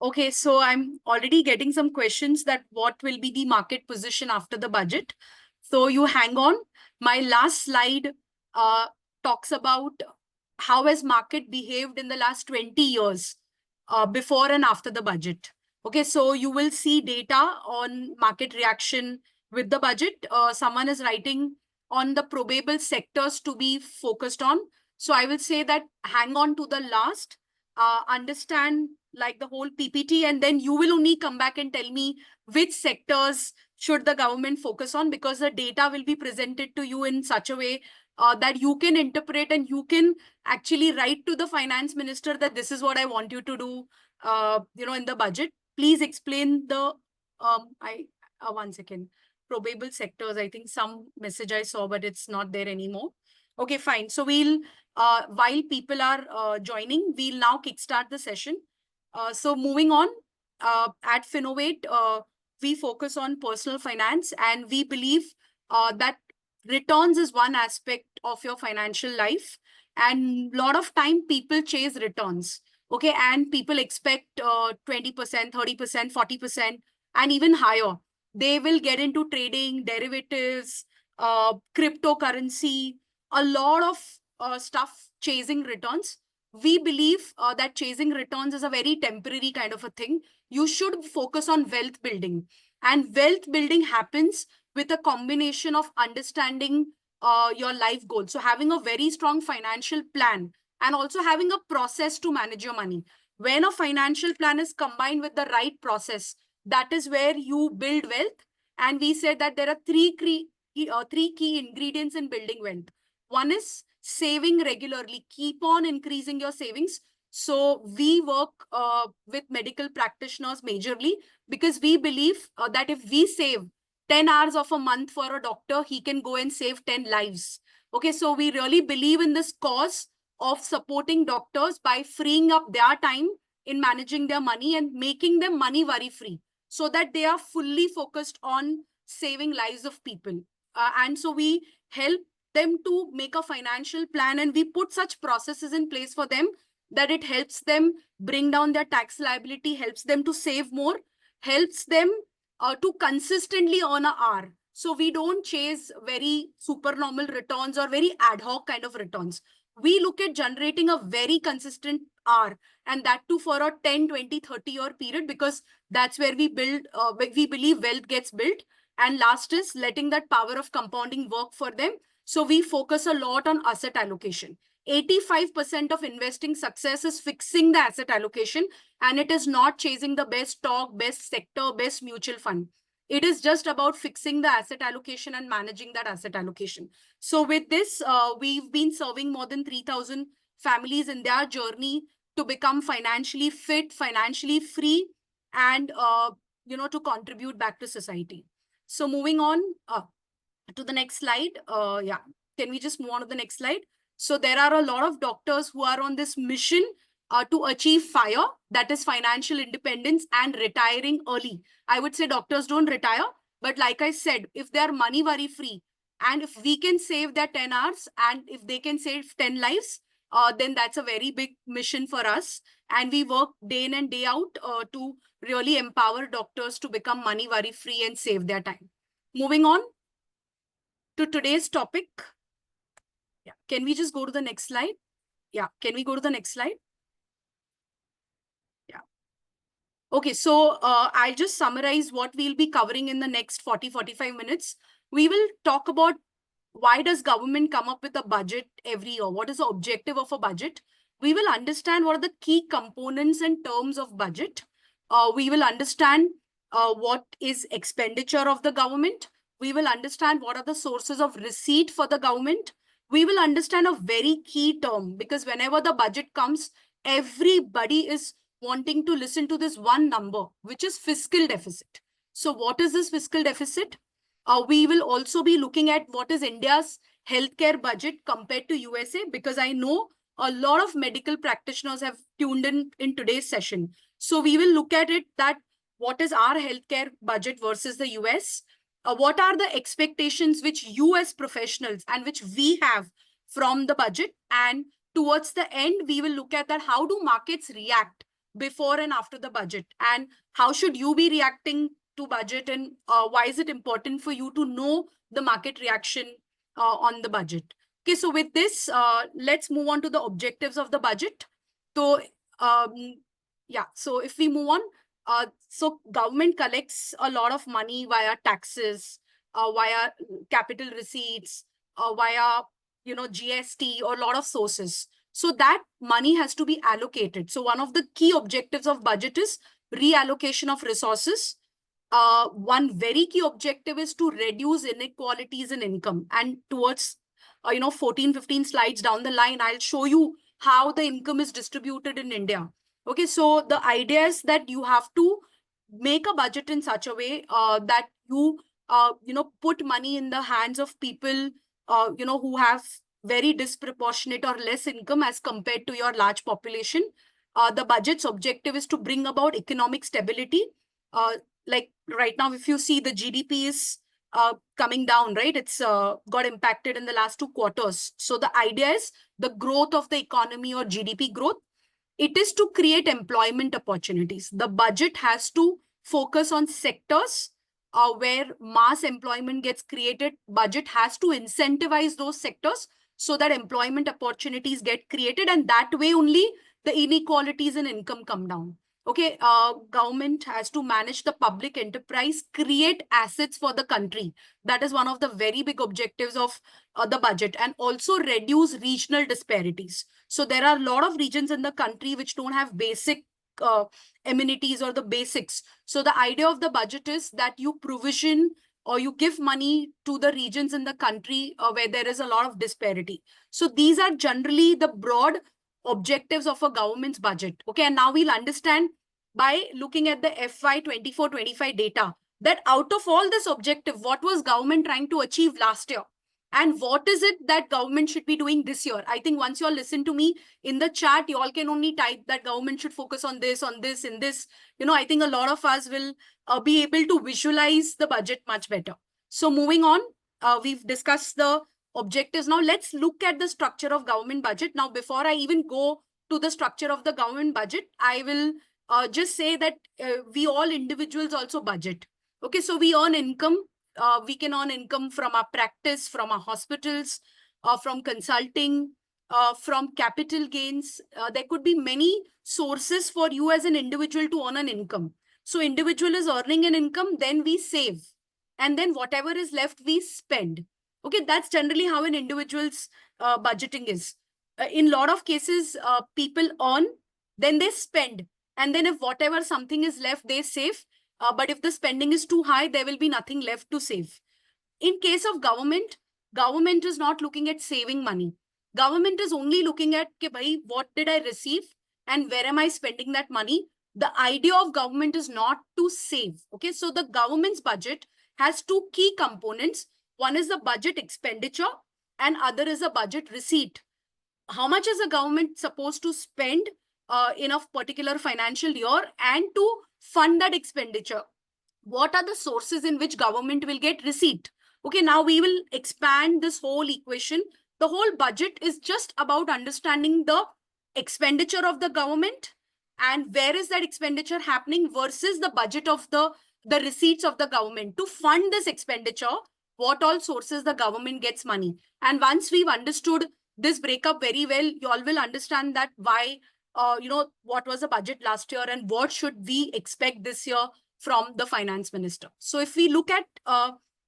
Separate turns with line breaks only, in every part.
Okay, so I'm already getting some questions that what will be the market position after the budget. So you hang on. My last slide uh, talks about how has market behaved in the last 20 years before and after the budget. Okay, so you will see data on market reaction with the budget. Someone is writing on the probable sectors to be focused on. So I will say that hang on to the last, understand like the whole PPT, and then you will only come back and tell me which sectors should the government focus on, because the data will be presented to you in such a way that you can interpret and you can actually write to the finance minister that this is what I want you to do, in the budget. Please explain the, one second, probable sectors. I think some message I saw, but it's not there anymore. Okay, fine. So while people are joining, we'll now kickstart the session. So moving on, at Finovate, we focus on personal finance, and we believe that returns is one aspect of your financial life. And a lot of time people chase returns. Okay, and people expect 20%, 30%, 40%, and even higher. They will get into trading, derivatives, cryptocurrency, a lot of stuff chasing returns. We believe that chasing returns is a very temporary kind of a thing. You should focus on wealth building. And wealth building happens with a combination of understanding your life goals. So having a very strong financial plan and also having a process to manage your money. When a financial plan is combined with the right process, that is where you build wealth. And we said that there are three key ingredients in building wealth. One is saving regularly. Keep on increasing your savings. So we work with medical practitioners majorly because we believe that if we save 10 hours of a month for a doctor, he can go and save 10 lives. Okay, so we really believe in this cause of supporting doctors by freeing up their time in managing their money and making them money worry free so that they are fully focused on saving lives of people. And so we help them to make a financial plan, and we put such processes in place for them that it helps them bring down their tax liability, helps them to save more, helps them to consistently earn a R. So we don't chase very supernormal returns or very ad hoc kind of returns. We look at generating a very consistent R, and that too for a 10, 20, 30-year period, because that's where we build, we believe wealth gets built. And last is letting that power of compounding work for them. So we focus a lot on asset allocation. 85% of investing success is fixing the asset allocation, and it is not chasing the best stock, best sector, best mutual fund. It is just about fixing the asset allocation and managing that asset allocation. So with this, we've been serving more than 3,000 families in their journey to become financially fit, financially free, and to contribute back to society. So moving on to the next slide. Yeah, can we just move on to the next slide? So there are a lot of doctors who are on this mission to achieve FIRE, that is financial independence, and retiring early. I would say doctors don't retire, but like I said, if they are money worry free, and if we can save their 10 hours, and if they can save 10 lives, then that's a very big mission for us. And we work day in and day out to really empower doctors to become money worry free and save their time. Moving on to today's topic. Yeah, can we just go to the next slide? Yeah, can we go to the next slide? Yeah. Okay, so I'll just summarize what we'll be covering in the next 40-45 minutes. We will talk about why does government come up with a budget every year? What is the objective of a budget? We will understand what are the key components and terms of budget. We will understand what is expenditure of the government. We will understand what are the sources of receipt for the government. We will understand a very key term, because whenever the budget comes, everybody is wanting to listen to this one number, which is fiscal deficit. So what is this fiscal deficit? We will also be looking at what is India's healthcare budget compared to USA, because I know a lot of medical practitioners have tuned in today's session. So we will look at it that what is our healthcare budget versus the US? What are the expectations which you as professionals and which we have from the budget? And towards the end, we will look at that how do markets react before and after the budget, and how should you be reacting to budget, and why is it important for you to know the market reaction on the budget. Okay, so with this, let's move on to the objectives of the budget. So yeah, so if we move on, so government collects a lot of money via taxes, via capital receipts, via GST, or a lot of sources. So that money has to be allocated. So one of the key objectives of budget is reallocation of resources. One very key objective is to reduce inequalities in income. And towards 14, 15 slides down the line, I'll show you how the income is distributed in India. Okay, so the idea is that you have to make a budget in such a way that you put money in the hands of people who have very disproportionate or less income as compared to your large population. The budget's objective is to bring about economic stability. Like right now, if you see, the GDP is coming down, right? It's got impacted in the last 2 quarters. So the idea is the growth of the economy, or GDP growth. It is to create employment opportunities. The budget has to focus on sectors where mass employment gets created. Budget has to incentivize those sectors so that employment opportunities get created, and that way only the inequalities in income come down. Okay, government has to manage the public enterprise, create assets for the country. That is one of the very big objectives of the budget, and also reduce regional disparities. So there are a lot of regions in the country which don't have basic amenities or the basics. So the idea of the budget is that you provision or you give money to the regions in the country where there is a lot of disparity. So these are generally the broad objectives of a government's budget. Okay, and now we'll understand by looking at the FY 24-25 data that out of all this objective, what was government trying to achieve last year? And what is it that government should be doing this year? I think once you all listen to me in the chat, you all can only type that government should focus on this, in this. I think a lot of us will be able to visualize the budget much better. So moving on, we've discussed the objectives. Now let's look at the structure of government budget. Now, before I even go to the structure of the government budget, I will just say that we all individuals also budget. Okay, so we earn income. We can earn income from our practice, from our hospitals, from consulting, from capital gains. There could be many sources for you as an individual to earn an income. So individual is earning an income, then we save. And then whatever is left, we spend. Okay, that's generally how an individual's budgeting is. In a lot of cases, people earn, then they spend. And then if whatever something is left, they save. But if the spending is too high, there will be nothing left to save. In case of government, government is not looking at saving money. Government is only looking at, okay, bhai, what did I receive and where am I spending that money? The idea of government is not to save. Okay, so the government's budget has 2 key components. One is the budget expenditure and other is a budget receipt. How much is the government supposed to spend in a particular financial year and to fund that expenditure? What are the sources in which government will get receipt? Okay, now we will expand this whole equation. The whole budget is just about understanding the expenditure of the government and where is that expenditure happening versus the budget of the receipts of the government. To fund this expenditure, what all sources the government gets money. And once we've understood this breakup very well, you all will understand that why, what was the budget last year and what should we expect this year from the finance minister. So if we look at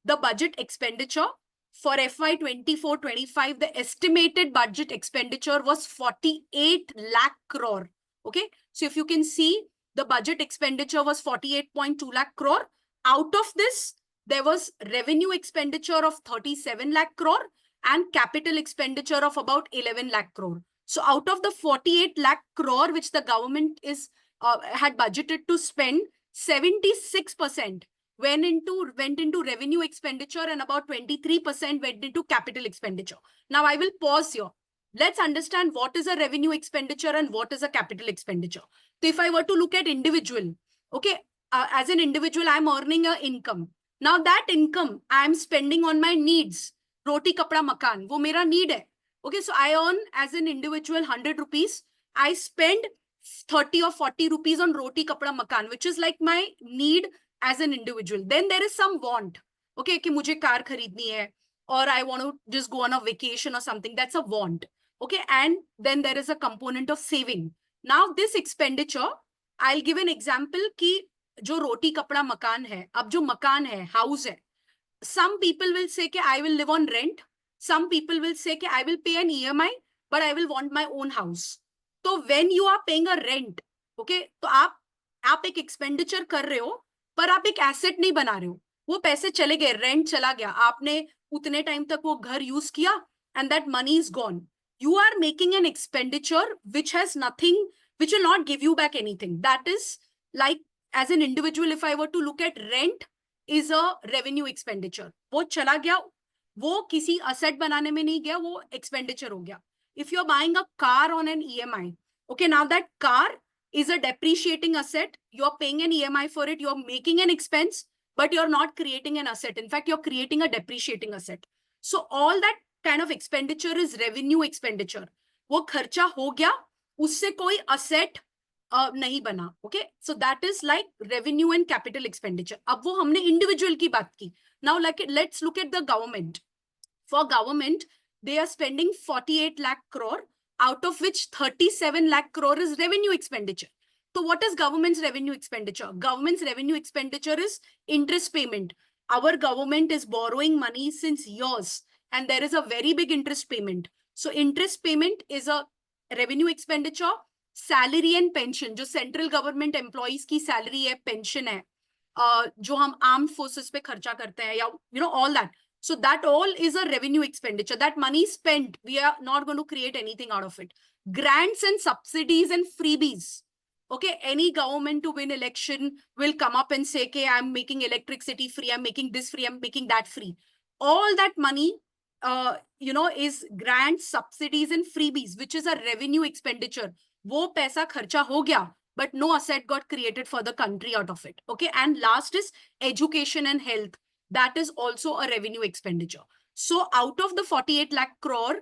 the budget expenditure for FY 24-25, the estimated budget expenditure was 48 lakh crore. Okay, so if you can see, the budget expenditure was 48.2 lakh crore. Out of this, there was revenue expenditure of 37 lakh crore and capital expenditure of about 11 lakh crore. So out of the 48 lakh crore which the government is had budgeted to spend, 76% went into revenue expenditure and about 23% went into capital expenditure. Now I will pause here. Let's understand what is a revenue expenditure and what is a capital expenditure. So if I were to look at individual, okay, as an individual, I'm earning an income. Now that income I'm spending on my needs. Roti, kapda, makan, wo mera need hai. Okay, so I earn as an individual 100 rupees. I spend 30 or 40 rupees on roti kapda makan, which is like my need as an individual. Then there is some want. Okay, कि मुझे car खरीदनी है, or I want to just go on a vacation or something. That's a want. Okay, and then there is a component of saving. Now this expenditure, I'll give an example कि जो रोटी कपड़ा मकान है, अब जो मकान है, house है, some people will say कि I will live on rent. Some people will say कि I will pay an EMI, but I will want my own house. तो when you are paying a rent, okay, तो आप एक expenditure कर रहे हो, पर आप एक asset नहीं बना रहे हो. वो पैसे चले गए, rent चला गया, आपने उतने टाइम तक वो घर यूज किया, and that money is gone. You are making an expenditure which has nothing, which will not give you back anything. That is like, as an individual, if I were to look at rent, is a revenue expenditure. वो चला गया, वो किसी asset बनाने में नहीं गया, वो expenditure हो गया. If you're buying a car on an EMI, okay, now that car is a depreciating asset. You're paying an EMI for it. You're making an expense, but you're not creating an asset. In fact, you're creating a depreciating asset. So all that kind of expenditure is revenue expenditure. वो खर्चा हो गया, उससे कोई asset नहीं बना. Okay, so that is like revenue and capital expenditure. अब वो हमने individual की बात की. Now let's look at the government. For government, they are spending 48 lakh crore, out of which 37 lakh crore is revenue expenditure. So what is government's revenue expenditure? Government's revenue expenditure is interest payment. Our government is borrowing money since years, and there is a very big interest payment. So interest payment is a revenue expenditure. Salary and pension, जो central government employees की salary है, pension है, जो हम armed forces पे खर्चा करते हैं, या you know, all that. So that all is a revenue expenditure. That money spent, we are not going to create anything out of it. Grants and subsidies and freebies. Okay, any government to win election will come up and say, okay, I'm making electricity free, I'm making this free, I'm making that free. All that money, you know, is grants, subsidies and freebies, which is a revenue expenditure. वो पैसा खर्चा हो गया, but no asset got created for the country out of it. Okay, and last is education and health. That is also a revenue expenditure. So out of the 48 lakh crore,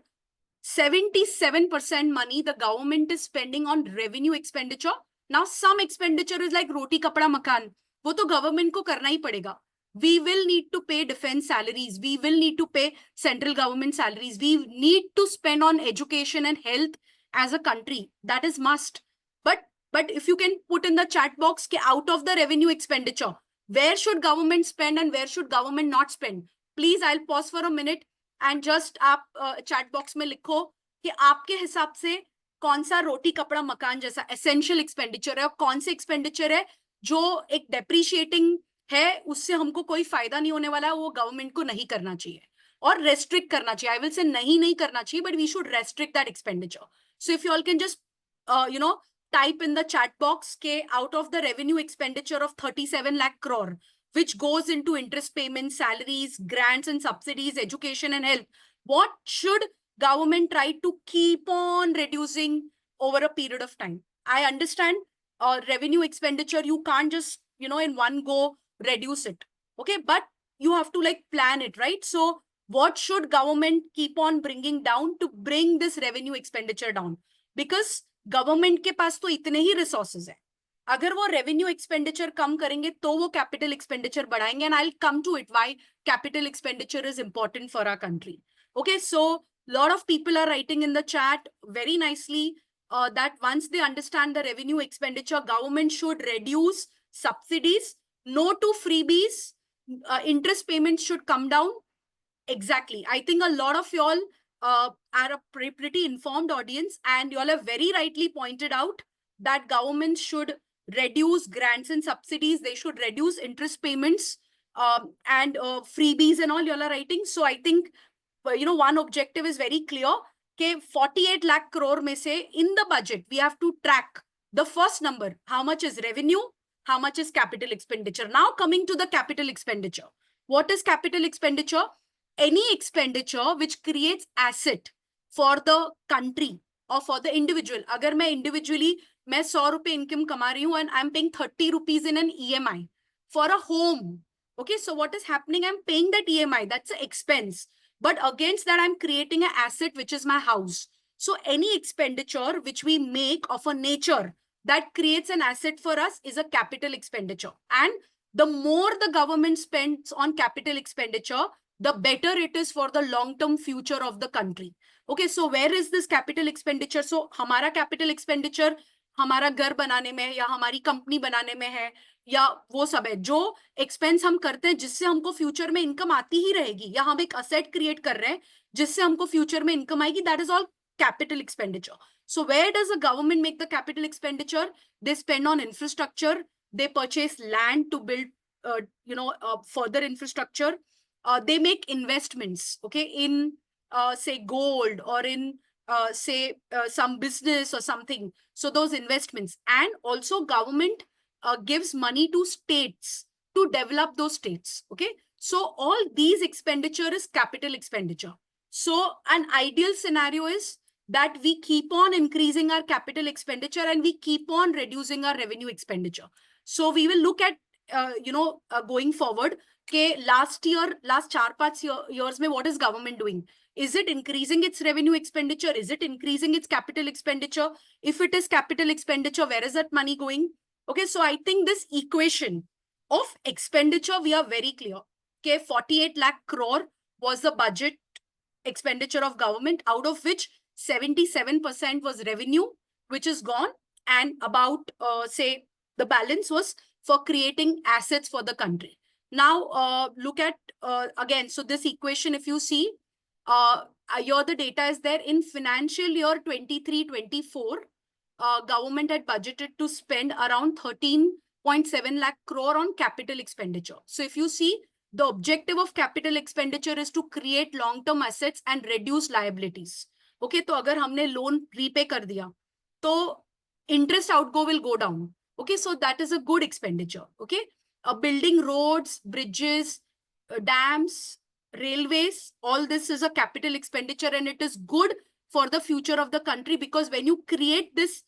77% money the government is spending on revenue expenditure. Now some expenditure is like roti kapda makan. वो तो government को करना ही पड़ेगा. We will need to pay defense salaries. We will need to pay central government salaries. We need to spend on education and health as a country. That is must. But if you can put in the chat box, out of the revenue expenditure, where should government spend and where should government not spend? Please, I'll pause for a minute and just आप chat box में लिखो कि आपके हिसाब से कौन सा रोटी कपड़ा मकान जैसा essential expenditure है और कौन से expenditure है जो एक depreciating है, उससे हमको कोई फायदा नहीं होने वाला है, वो गवर्नमेंट को नहीं करना चाहिए और restrict करना चाहिए. I will say नहीं करना चाहिए, but we should restrict that expenditure. So if you all can just, you know, type in the chat box, out of the revenue expenditure of 37 lakh crore, which goes into interest payments, salaries, grants and subsidies, education and health, what should government try to keep on reducing over a period of time? I understand revenue expenditure, you can't just, you know, in one go reduce it. Okay, but you have to like plan it, right? So what should government keep on bringing down to bring this revenue expenditure down? Because government के पास तो इतने ही resources है, अगर वो revenue expenditure कम करेंगे तो वो capital expenditure बढ़ाएंगे. And I will come to it why capital expenditure is important for our country. Okay, so lot of people are writing in the chat very nicely that once they understand the revenue expenditure, government should reduce subsidies, no to freebies, interest payments should come down. Exactly. I think a lot of y'all are a pretty informed audience, and y'all have very rightly pointed out that governments should reduce grants and subsidies. They should reduce interest payments and freebies and all y'all are writing. So I think, you know, one objective is very clear. Okay, 48 lakh crore mein se in the budget, we have to track the first number. How much is revenue? How much is capital expenditure? Now coming to the capital expenditure. What is capital expenditure? Any expenditure which creates asset for the country or for the individual. अगर मैं individually मैं 100 रुपए income कमा रही हूँ and I'm paying 30 rupees in an EMI for a home. Okay, so what is happening? I'm paying that EMI. That's an expense. But against that, I'm creating an asset which is my house. So any expenditure which we make of a nature that creates an asset for us is a capital expenditure. And the more the government spends on capital expenditure, the better it is for the long-term future of the country. Okay, so where is this capital expenditure? So हमारा capital expenditure हमारा घर बनाने में या हमारी company बनाने में है, या वो सब है जो एक्सपेंस हम करते हैं जिससे हमको फ्यूचर में इनकम आती ही रहेगी, या हम एक असेट क्रिएट कर रहे हैं जिससे हमको फ्यूचर में इनकम आएगी, that is all capital expenditure. So where does the government make the capital expenditure? They spend on infrastructure. They purchase land to build, further infrastructure. They make investments, okay, in say gold or in some business or something. So those investments, and also government gives money to states to develop those states. Okay, so all these expenditure is capital expenditure. So an ideal scenario is that we keep on increasing our capital expenditure and we keep on reducing our revenue expenditure. So we will look at, going forward, okay, last 4-5 years, what is government doing? Is it increasing its revenue expenditure? Is it increasing its capital expenditure? If it is capital expenditure, where is that money going? Okay, so I think this equation of expenditure, we are very clear. Okay, 48 lakh crore was the budget expenditure of government, out of which 77% was revenue, which is gone, and about, say, the balance was for creating assets for the country. Now, look at, again, so this equation, if you see, here the data is there. In financial year 23-24, government had budgeted to spend around 13.7 lakh crore on capital expenditure. So if you see, the objective of capital expenditure is to create long-term assets and reduce liabilities. Okay, तो अगर हमने loan repay कर दिया, तो interest outgo will go down. Okay, so that is a good expenditure. Okay, building roads, bridges, dams, railways, all this is a capital expenditure, and it is good for the future of the country, because when you create this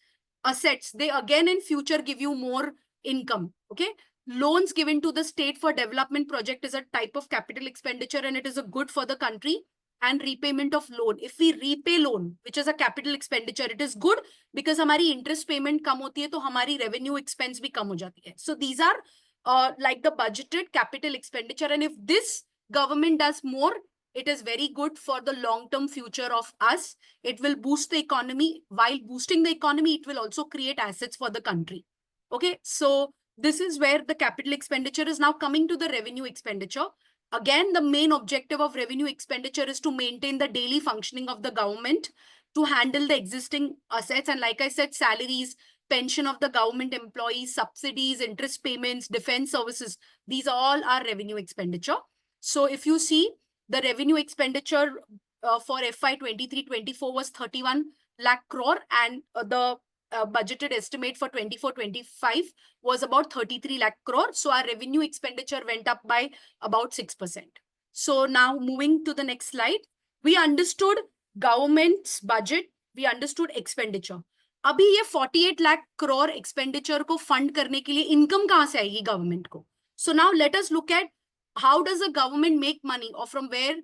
assets, they again in future give you more income. Okay, loans given to the state for development project is a type of capital expenditure, and it is a good for the country. And repayment of loan, if we repay loan, which is a capital expenditure, it is good because हमारी interest payment कम होती है, तो हमारी revenue expense भी कम हो जाती है. So these are like the budgeted capital expenditure, and if this government does more, it is very good for the long-term future of us. It will boost the economy. While boosting the economy, it will also create assets for the country. Okay, so this is where the capital expenditure is. Now coming to the revenue expenditure. Again, the main objective of revenue expenditure is to maintain the daily functioning of the government, to handle the existing assets. And like I said, salaries, pension of the government employees, subsidies, interest payments, defense services, these all are revenue expenditure. So if you see, the revenue expenditure for FY 23-24 was 31 lakh crore, and the budgeted estimate for 24-25 was about 33 lakh crore. So our revenue expenditure went up by about 6%. So now moving to the next slide, we understood government's budget, we understood expenditure. अभी ये 48 lakh crore expenditure को fund करने के लिए income कहाँ से आएगी government को? So now let us look at how does the government make money, or from where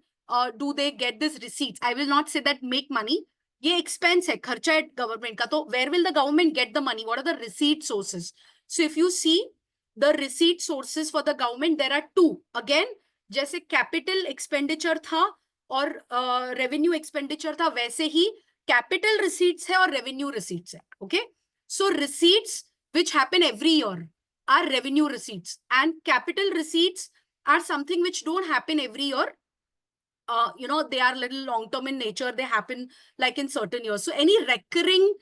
do they get this receipts? I will not say that make money. ये expense है, खर्चा है government का, तो where will the government get the money? What are the receipt sources? So if you see the receipt sources for the government, there are two. Again, जैसे capital expenditure था और revenue expenditure था, वैसे ही capital receipts है और revenue receipts है. Okay, so receipts which happen every year are revenue receipts, and capital receipts are something which don't happen every year. They are little long-term in nature. They happen like in certain years. So any recurring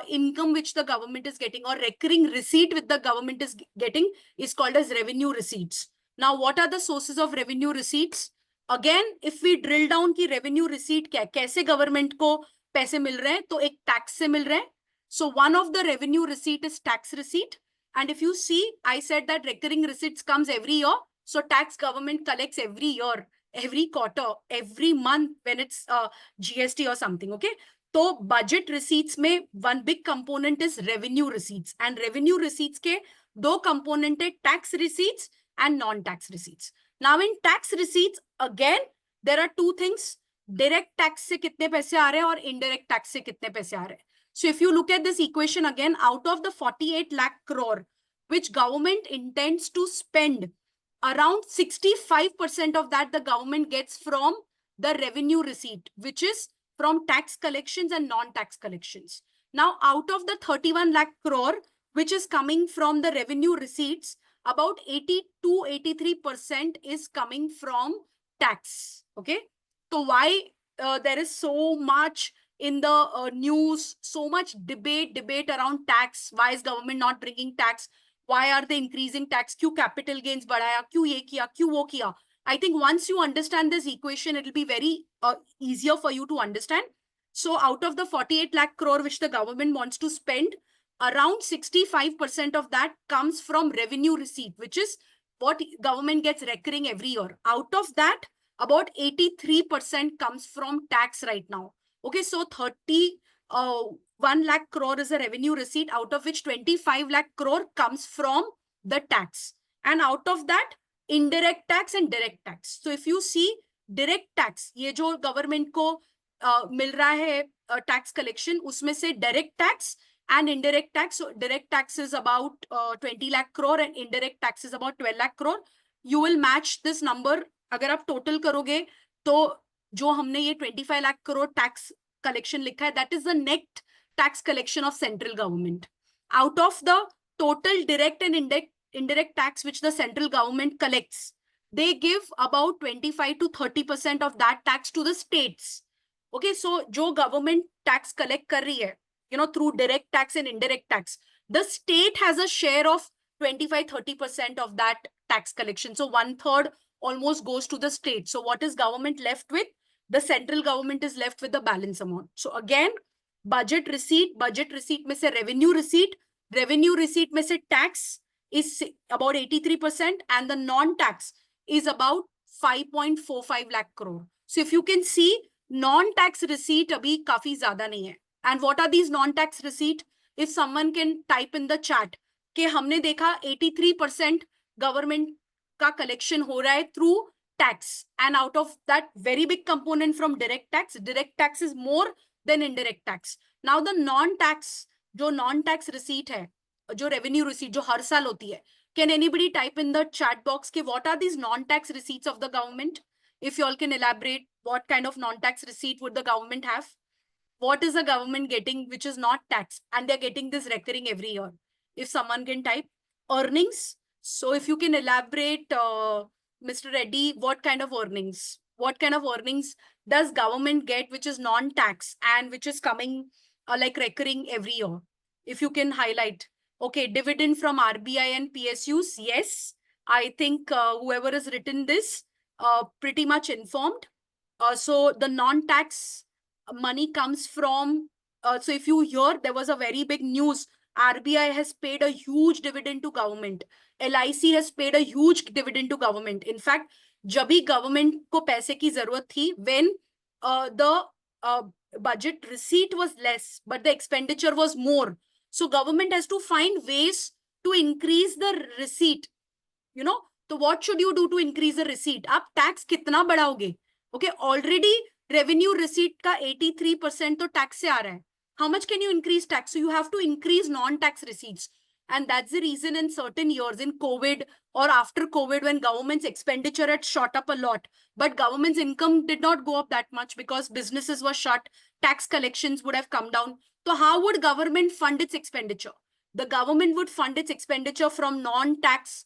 income which the government is getting, or recurring receipt which the government is getting, is called as revenue receipts. Now, what are the sources of revenue receipts? Again, if we drill down की revenue receipt क्या है, कैसे government को पैसे मिल रहे हैं, तो एक tax से मिल रहे हैं. So one of the revenue receipt is tax receipt. And if you see, I said that recurring receipts comes every year. So tax government collects every year, every quarter, every month when it's GST or something. Okay, so budget receipts में one big component is revenue receipts, and revenue receipts के दो component है, tax receipts and non-tax receipts. Now in tax receipts, again there are two things: direct tax से कितने पैसे आ रहे हैं और indirect tax से कितने पैसे आ रहे हैं. So if you look at this equation again, out of the 48 lakh crore, which government intends to spend, around 65% of that the government gets from the revenue receipt, which is from tax collections and non-tax collections. Now, out of the 31 lakh crore, which is coming from the revenue receipts, about 82-83% is coming from tax. Okay. So why there is so much in the news, so much debate around tax? Why is government not bringing tax? Why are they increasing tax? क्यों capital gains बढ़ाया? क्यों ये किया? क्यों वो किया? I think once you understand this equation, it will be very easier for you to understand. So out of the 48 lakh crore which the government wants to spend, around 65% of that comes from revenue receipt, which is what government gets recurring every year. Out of that, about 83% comes from tax right now. Okay, so 1 lakh crore is a revenue receipt, out of which 25 lakh crore comes from the tax. And out of that, indirect tax and direct tax. So if you see direct tax, ये जो government को मिल रहा है tax collection, उसमें से direct tax and indirect tax. So direct tax is about 20 lakh crore and indirect tax is about 12 lakh crore. You will match this number. अगर आप total करोगे तो जो हमने ये 25 lakh crore tax collection लिखा है, that is the net tax collection of central government. Out of the total direct and indirect tax which the central government collects, they give about 25 to 30% of that tax to the states. Okay, so जो government tax collect कर रही है, through direct tax and indirect tax, the state has a share of 25-30% of that tax collection. So 1/3 almost goes to the state. So what is government left with? The central government is left with the balance amount. So again, budget receipt में से revenue receipt में से tax is about 83% and the non-tax is about 5.45 lakh crore. So if you can see, non-tax receipt अभी काफी ज्यादा नहीं है. And what are these non-tax receipt? If someone can type in the chat कि हमने देखा 83% government का collection हो रहा है through tax, and out of that very big component from direct tax is more than indirect tax. Now the non-tax, जो non-tax receipt है, जो revenue receipt जो हर साल होती है, can anybody type in the chat box कि what are these non-tax receipts of the government? If you all can elaborate, what kind of non-tax receipt would the government have? What is the government getting which is not tax, and they're getting this recurring every year? If someone can type earnings. So if you can elaborate, Mr. Reddy, what kind of earnings? What kind of earnings does government get which is non-tax and which is coming like recurring every year? If you can highlight. Okay, dividend from RBI and PSUs. Yes, I think whoever has written this pretty much informed. So the non-tax money comes from, so if you hear, there was a very big news. RBI has paid a huge dividend to government. LIC has paid a huge dividend to government. In fact, जब भी government को पैसे की जरूरत थी, when the budget receipt was less, but the expenditure was more. So government has to find ways to increase the receipt. So what should you do to increase the receipt? आप tax कितना बढ़ाओगे? Okay, already revenue receipt का 83% तो tax से आ रहा है. How much can you increase tax? So you have to increase non-tax receipts. And that's the reason in certain years, in COVID or after COVID, when government's expenditure had shot up a lot, but government's income did not go up that much because businesses were shut, tax collections would have come down. So how would government fund its expenditure? The government would fund its expenditure from non-tax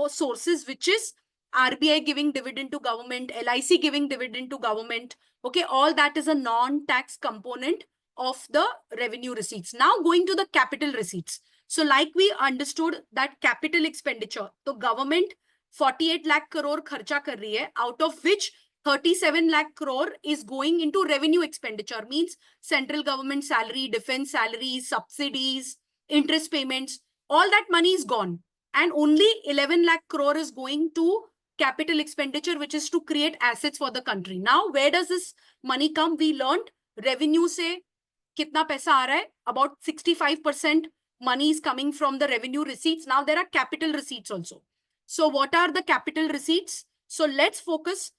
sources, which is RBI giving dividend to government, LIC giving dividend to government. Okay, all that is a non-tax component of the revenue receipts. Now going to the capital receipts. So like we understood that capital expenditure, so government 48 lakh crore kharcha kar rahi hai, out of which 37 lakh crore is going into revenue expenditure, means central government salary, defense salaries, subsidies, interest payments, all that money is gone. And only 11 lakh crore is going to capital expenditure, which is to create assets for the country. Now, where does this money come? We learned revenue से कितना पैसा आ रहा है? About 65% money is coming from the revenue receipts. Now, there are capital receipts also. So, what are the capital receipts? So, let's focus.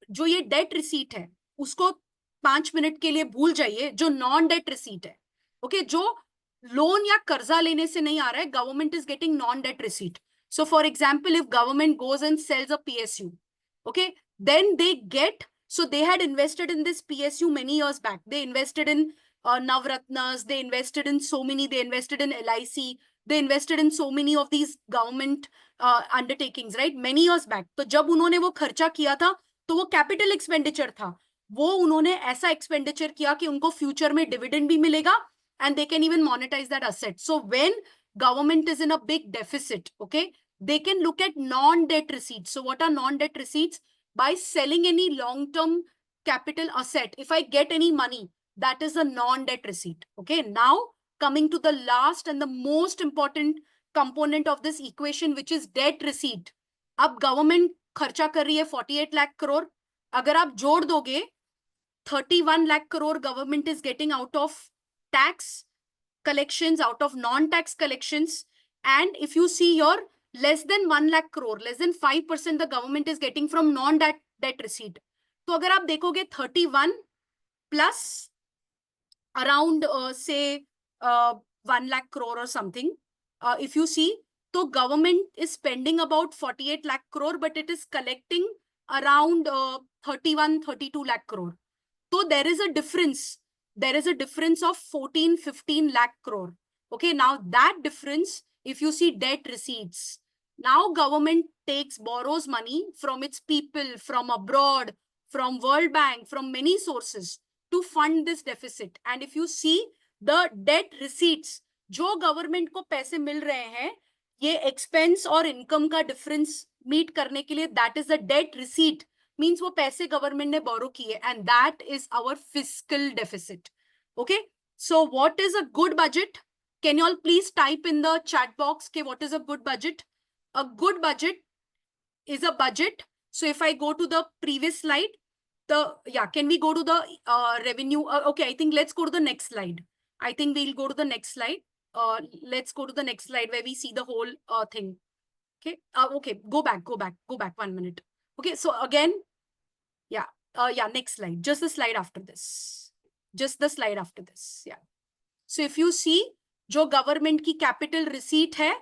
जो ये debt receipt है, उसको 5 minute के लिए भूल जाइए जो नॉन डेट रिसीट है. ओके, जो लोन या कर्जा लेने से नहीं आ रहा है, government is getting non debt receipt. So for example, if government goes and sells a PSU, okay, then they get, so they had invested in this PSU many years back. They invested in Navratnas, they invested in so many, they invested in LIC, they invested in so many of these government undertakings, right? Many years back. तो जब उन्होंने वो खर्चा किया था, तो वो capital expenditure था. वो उन्होंने ऐसा एक्सपेंडिचर किया कि उनको फ्यूचर में डिविडेंड भी मिलेगा and they can even monetize that asset. So when government is in a big deficit, okay, they can look at non-debt receipts. So what are non-debt receipts? By selling any long-term capital asset, if I get any money, that is a non-debt receipt. Okay, now coming to the last and the most important component of this equation, which is debt receipt. अब government खर्चा कर रही है 48 lakh crore. अगर आप जोड़ दोगे 31 lakh crore government is getting out of tax collections, out of non-tax collections. And if you see here, less than 1 lakh crore, less than 5% the government is getting from non-debt receipt. तो अगर आप देखोगे 31 plus around say 1 lakh crore or something, if you see, so government is spending about 48 lakh crore, but it is collecting around 31-32 lakh crore. So there is a difference. There is a difference of 14-15 lakh crore. Okay, now that difference, if you see debt receipts, now government borrows money from its people, from abroad, from World Bank, from many sources to fund this deficit. And if you see the debt receipts, जो government को पैसे मिल रहे हैं, ये expense और income का difference meet करने के लिए, that is the debt receipt. Means वो पैसे government ने borrow किए, and that is our fiscal deficit. Okay, so what is a good budget? Can you all please type in the chat box, okay, what is a good budget? A good budget is a budget. So if I go to the previous slide, can we go to the revenue? Okay, I think let's go to the next slide. I think we'll go to the next slide. Let's go to the next slide where we see the whole thing. Okay, okay, go back 1 minute. Okay, so again, next slide, just the slide after this. Just the slide after this, yeah. So if you see, जो government की capital receipt है,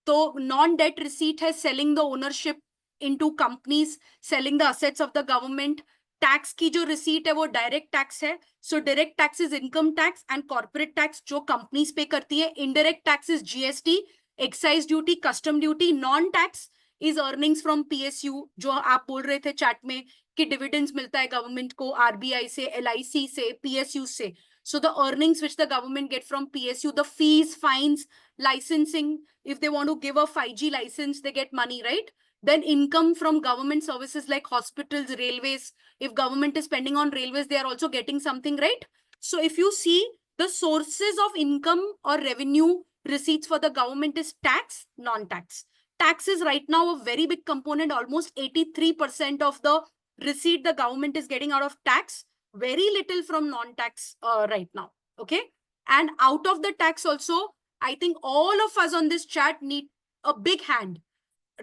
तो non-debt receipt है selling the ownership into companies, selling the assets of the government. Tax की जो receipt है वो direct tax है. So direct tax is income tax and corporate tax जो companies pay करती है. Indirect tax is GST, excise duty, custom duty. Non-tax is earnings from PSU जो आप बोल रहे थे chat में कि dividends मिलता है government को RBI से, LIC से, PSU से. So the earnings which the government get from PSU, the fees, fines, licensing, if they want to give a 5G license, they get money, right? Then income from government services like hospitals, railways. If government is spending on railways, they are also getting something, right? So if you see the sources of income or revenue receipts for the government is tax, non-tax. Tax is right now a very big component, almost 83% of the receipt the government is getting out of tax. Very little from non-tax right now, okay? And out of the tax also, I think all of us on this chat need a big hand.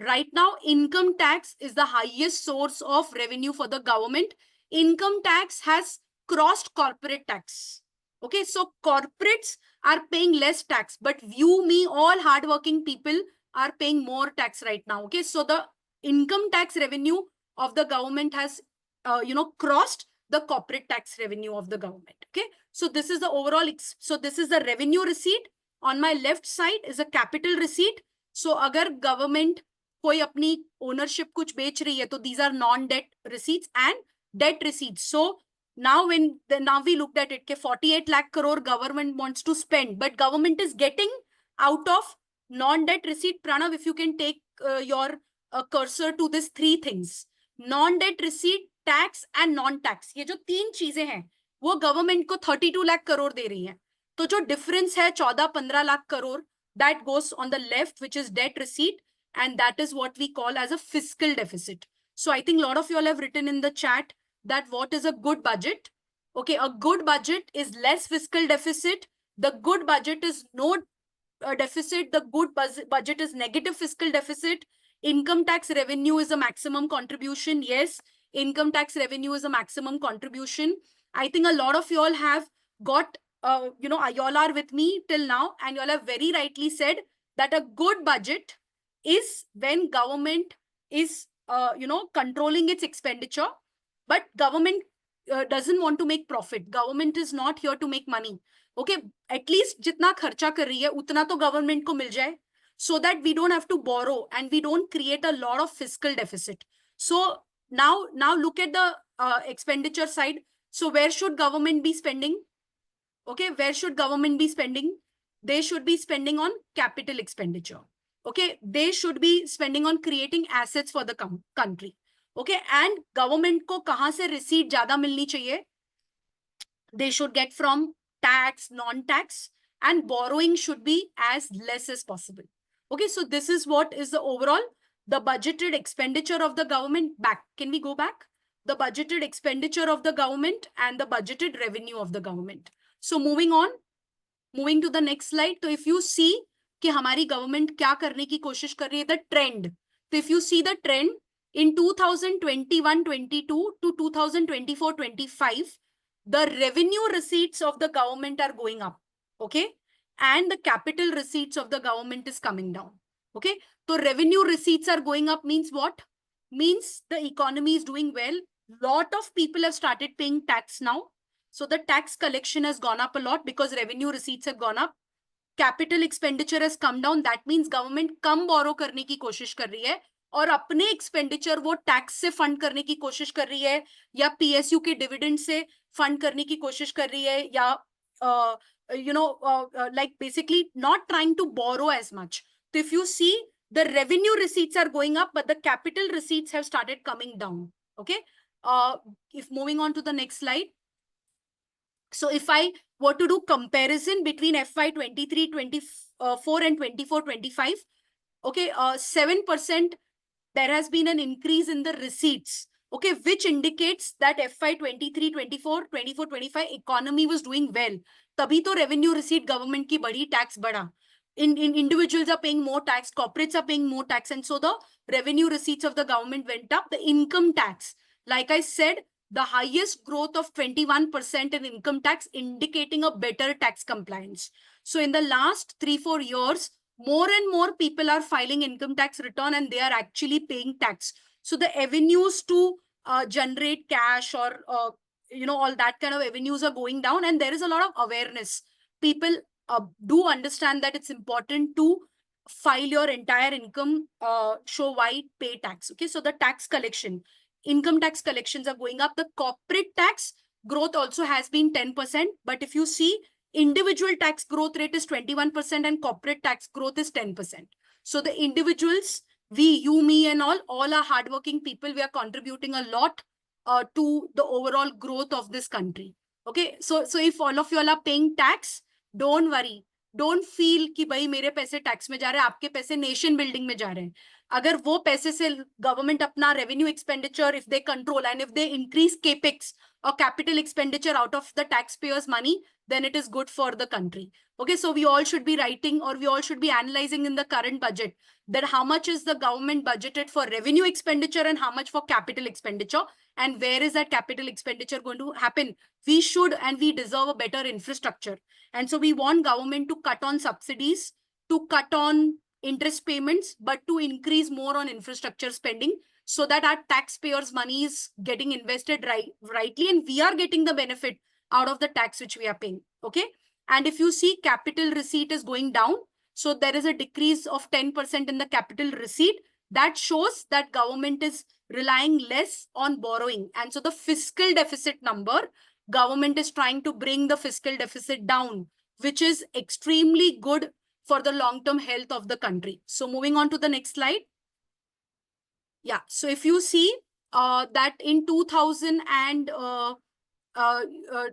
Right now, income tax is the highest source of revenue for the government. Income tax has crossed corporate tax. Okay, so corporates are paying less tax, but you, me, all hardworking people are paying more tax right now. Okay, so the income tax revenue of the government has, crossed the corporate tax revenue of the government. Okay, so this is the overall, so this is the revenue receipt. On my left side is a capital receipt. So agar government कोई अपनी ownership कुछ बेच रही है, तो these are non-debt receipts and debt receipts. So now now we looked at it, के 48 lakh crore government wants to spend, but government is getting out of non-debt receipt. Pranav, if you can take your cursor to these three things, non-debt receipt, tax and non-tax. ये जो तीन चीजें हैं, वो government को 32 lakh crore दे रही हैं. तो जो difference है 14-15 lakh crore, that goes on the left, which is debt receipt. And that is what we call as a fiscal deficit. So I think a lot of you all have written in the chat that what is a good budget? Okay, a good budget is less fiscal deficit. The good budget is no deficit. The good budget is negative fiscal deficit. Income tax revenue is a maximum contribution. Yes, income tax revenue is a maximum contribution. I think a lot of you all have got, you all are with me till now, and you all have very rightly said that a good budget is when government is, controlling its expenditure, but government doesn't want to make profit. Government is not here to make money. Okay, at least जितना खर्चा कर रही है उतना तो government को मिल जाए, so that we don't have to borrow and we don't create a lot of fiscal deficit. So now look at the expenditure side. So where should government be spending? Okay, where should government be spending? They should be spending on capital expenditure. Okay, they should be spending on creating assets for the country. Okay, and government को कहाँ से receipt ज़्यादा मिलनी चाहिए? They should get from tax, non-tax, and borrowing should be as less as possible. Okay, so this is what is the overall, the budgeted expenditure of the government. Back, can we go back? The budgeted expenditure of the government and the budgeted revenue of the government. So moving on, moving to the next slide. So if you see कि हमारी government क्या करने की कोशिश कर रही है, the trend. So if you see the trend in 2021-22 to 2024-25, the revenue receipts of the government are going up. Okay, and the capital receipts of the government is coming down. Okay, so revenue receipts are going up means what? Means the economy is doing well. Lot of people have started paying tax now. So the tax collection has gone up a lot because revenue receipts have gone up. Capital expenditure has come down. That means government come borrow करने की कोशिश कर रही है और अपने expenditure वो tax से fund करने की कोशिश कर रही है या PSU के dividend से fund करने की कोशिश कर रही है या like basically not trying to borrow as much. So if you see, the revenue receipts are going up, but the capital receipts have started coming down. Okay. If moving on to the next slide. So if I were to do comparison between FY 23-24 and 24-25, okay, 7% there has been an increase in the receipts, okay, which indicates that FY 23-24, 24-25 economy was doing well. Tabhi to revenue receipt government ki badi, tax bada. In individuals are paying more tax, corporates are paying more tax, and so the revenue receipts of the government went up. The income tax, like I said, the highest growth of 21% in income tax, indicating a better tax compliance. So in the last 3-4 years, more and more people are filing income tax return and they are actually paying tax. So the avenues to generate cash or, all that kind of avenues are going down, and there is a lot of awareness. People do understand that it's important to file your entire income, show why, pay tax. Okay, so the tax collection, income tax collections are going up. The corporate tax growth also has been 10%. But if you see, individual tax growth rate is 21% and corporate tax growth is 10%. So the individuals, we, you, me, and all are hardworking people. We are contributing a lot to the overall growth of this country. Okay, so if all of you all are paying tax, don't worry. Don't feel कि भाई मेरे पैसे tax में जा रहे हैं, आपके पैसे नेशन बिल्डिंग में जा रहे हैं. अगर वो पैसे से गवर्नमेंट अपना revenue expenditure, if they control and if they increase capex or capital expenditure out of the taxpayers' money, then it is good for the country. Okay, so we all should be writing, or we all should be analyzing in the current budget that how much is the government budgeted for revenue expenditure and how much for capital expenditure, and where is that capital expenditure going to happen. We should and we deserve a better infrastructure. And so we want government to cut on subsidies, to cut on interest payments, but to increase more on infrastructure spending, so that our taxpayers' money is getting invested rightly, and we are getting the benefit out of the tax which we are paying. Okay. And if you see, capital receipt is going down. So there is a decrease of 10% in the capital receipt. That shows that government is relying less on borrowing. And so the fiscal deficit number, government is trying to bring the fiscal deficit down, which is extremely good for the long-term health of the country. So moving on to the next slide. Yeah, so if you see that in 2000 and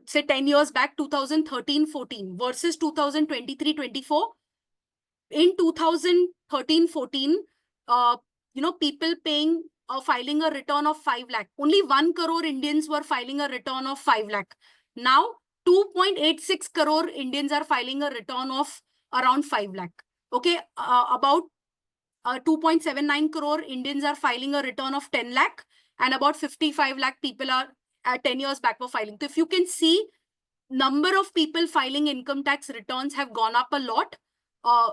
say 10 years back, 2013-14 versus 2023-24, in 2013-14, people paying filing a return of 5 lakh. Only 1 crore Indians were filing a return of 5 lakh. Now 2.86 crore Indians are filing a return of around 5 lakh. Okay, about 2.79 crore Indians are filing a return of 10 lakh, and about 55 lakh people are 10 years back were filing. So if you can see, number of people filing income tax returns have gone up a lot.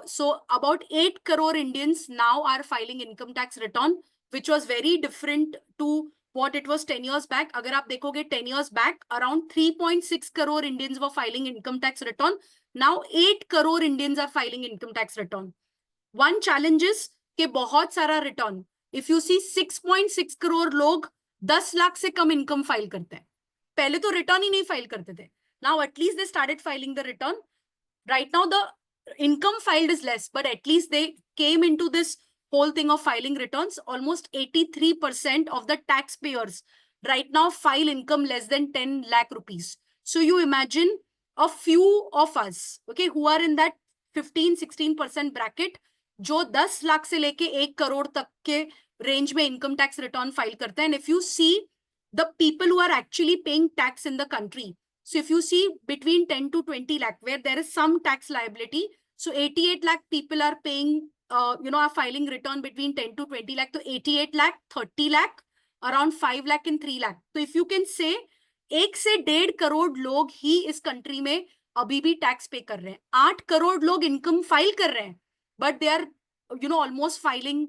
So about 8 crore Indians now are filing income tax return, which was very different to what it was 10 years back. Agar aap dekhoge 10 years back, around 3.6 crore Indians were filing income tax return. Now 8 crore Indians are filing income tax return. One challenge is कि बहुत सारा return. If you see 6.6 crore लोग 10 लाख से कम income file करते हैं. पहले तो return ही नहीं file करते थे. Now at least they started filing the return. Right now the income filed is less, but at least they came into this whole thing of filing returns. Almost 83% of the taxpayers right now file income less than 10 lakh rupees. So you imagine a few of us, okay, who are in that 15-16% bracket, जो 10 लाख से लेके 1 करोड़ तक के range में income tax return file करते हैं. And if you see the people who are actually paying tax in the country, so if you see between 10 to 20 lakh where there is some tax liability, so 88 lakh people are paying are filing return between 10 to 20 lakh. So 88 lakh, 30 lakh, around 5 lakh and 3 lakh. So if you can say 1 से 1.5 करोड़ लोग ही इस country में अभी भी tax पे कर रहे हैं. 8 करोड़ लोग इनकम फाइल कर रहे हैं, but they are almost filing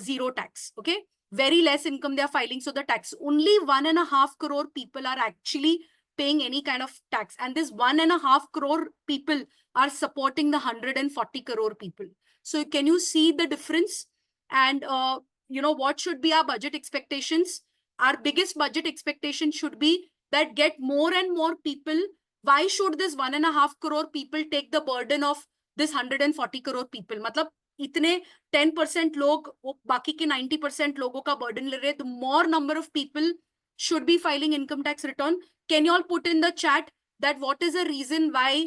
zero tax. Okay, very less income they are filing, so the tax, only 1.5 crore people are actually paying any kind of tax, and this 1.5 crore people are supporting the 140 crore people. So can you see the difference? And what should be our budget expectations? Our biggest budget expectation should be that get more and more people. Why should this 1.5 crore people take the burden of this 140 crore people? मतलब इतने 10% लोग बाकी के 90% लोगों का burden ले रहे हैं. The more number of people should be filing income tax return. Can you all put in the chat that what is the reason why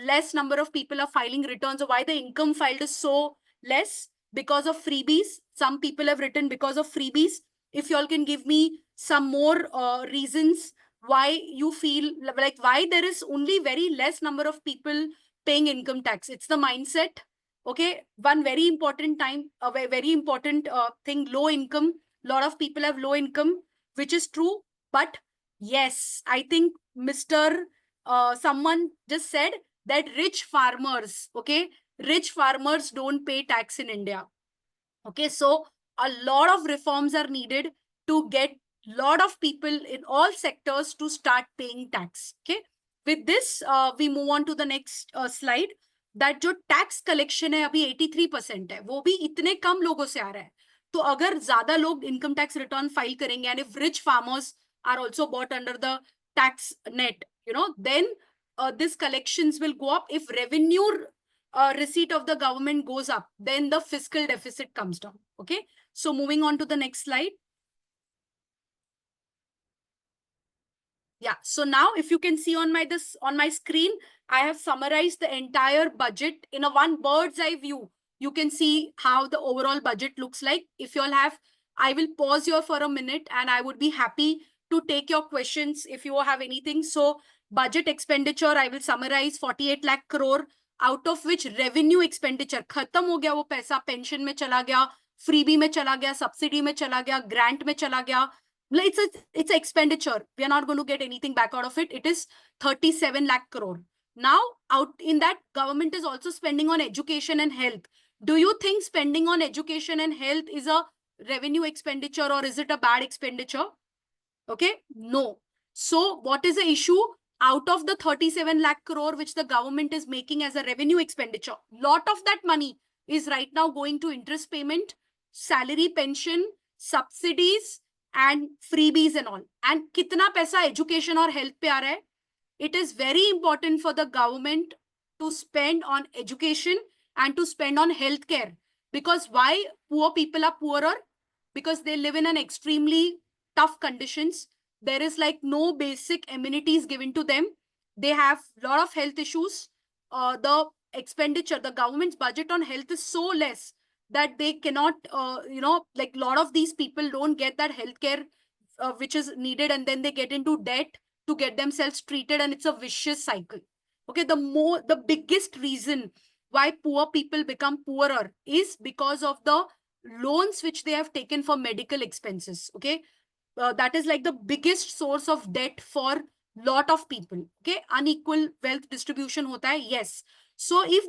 less number of people are filing returns, or why the income filed is so less? Because of freebies. Some people have written because of freebies. If you all can give me some more reasons why you feel like why there is only very less number of people paying income tax. It's the mindset. Okay, one very important very important thing, low income. Lot of people have low income, which is true. But yes, I think Mr. Someone just said that rich farmers, okay, rich farmers don't pay tax in India. Okay, so a lot of reforms are needed to get lot of people in all sectors to start paying tax. Okay, with this, we move on to the next slide. That जो tax collection है अभी 83% है, वो भी इतने कम लोगों से आ रहा है. तो अगर ज्यादा लोग income tax return file करेंगे, and if rich farmers are also bought under the tax net, then this collections will go up. If revenue receipt of the government goes up, then the fiscal deficit comes down. Okay, so moving on to the next slide. Yeah, so now if you can see on my screen, I have summarized the entire budget in a one bird's eye view. You can see how the overall budget looks like. If you all have, I will pause here for a minute and I would be happy to take your questions if you have anything. So budget expenditure, I will summarize 48 lakh crore, out of which revenue expenditure खत्म हो गया, वो पैसा pension में चला गया, freebie में चला गया, subsidy में चला गया, grant में चला गया. It's an expenditure. We are not going to get anything back out of it. It is 37 lakh crore. Now, out in that, government is also spending on education and health. Do you think spending on education and health is a revenue expenditure, or is it a bad expenditure? Okay, no. So what is the issue? Out of the 37 lakh crore which the government is making as a revenue expenditure, lot of that money is right now going to interest payment, salary, pension, subsidies, and freebies and all. And kitna paisa education or health pe aa raha hai? It is very important for the government to spend on education and to spend on healthcare. Because why poor people are poorer? Because they live in an extremely tough conditions. There is like no basic amenities given to them. They have a lot of health issues. The expenditure, the government's budget on health is so less that they cannot, like a lot of these people don't get that healthcare which is needed, and then they get into debt to get themselves treated, and it's a vicious cycle. Okay, the biggest reason why poor people become poorer is because of the loans which they have taken for medical expenses. Okay, that is like the biggest source of debt for lot of people. Okay, unequal wealth distribution hota hai, yes. So if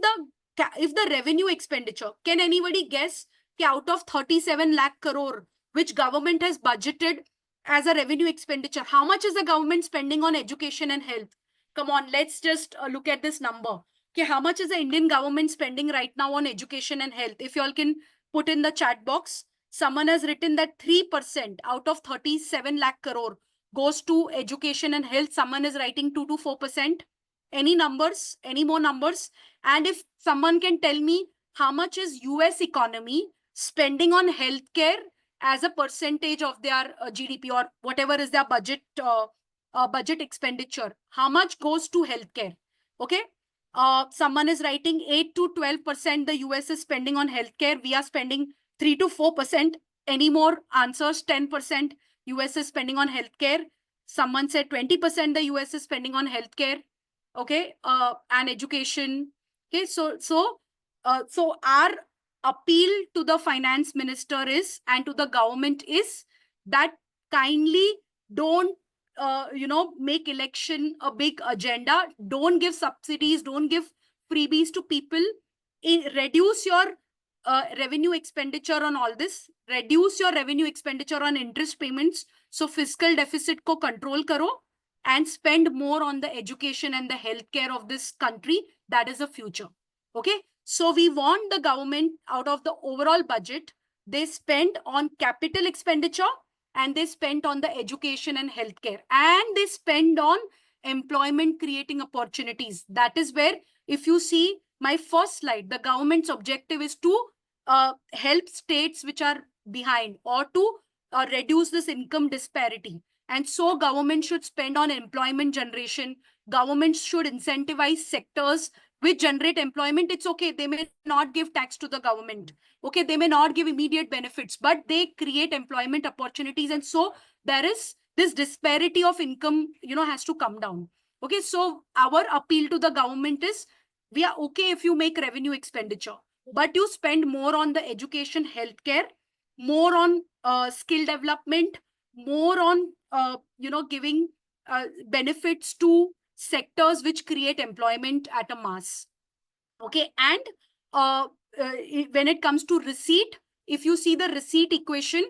the revenue expenditure, can anybody guess कि out of 37 lakh crore which government has budgeted as a revenue expenditure, how much is the government spending on education and health? Come on, let's just look at this number. Okay, how much is the Indian government spending right now on education and health? If you all can put in the chat box. Someone has written that 3% out of 37 lakh crore goes to education and health. Someone is writing 2 to 4%. Any numbers? Any more numbers? And if someone can tell me how much is US economy spending on healthcare as a percentage of their GDP or whatever is their budget expenditure, how much goes to healthcare? Okay. Someone is writing 8 to 12% the US is spending on healthcare. We are spending 3 to 4%. Any more answers? 10% US is spending on healthcare. Someone said 20% the US is spending on healthcare. Okay. And education. Okay. So our appeal to the finance minister is, and to the government is, that kindly don't make election a big agenda. Don't give subsidies, don't give freebies to people. Reduce your revenue expenditure on all this. Reduce your revenue expenditure on interest payments. So fiscal deficit ko control karo and spend more on the education and the healthcare of this country. That is the future. Okay. So we want the government, out of the overall budget, they spend on capital expenditure, and they spend on the education and healthcare, and they spend on employment creating opportunities. That is where, if you see my first slide, the government's objective is to help states which are behind, or to reduce this income disparity. And so government should spend on employment generation. Government should incentivize sectors which generate employment. It's okay, they may not give tax to the government. Okay, they may not give immediate benefits, but they create employment opportunities. And so there is this disparity of income, has to come down. Okay, so our appeal to the government is, we are okay if you make revenue expenditure, but you spend more on the education, healthcare, more on skill development, more on, giving benefits to sectors which create employment at a mass. Okay, and when it comes to receipt, if you see the receipt equation,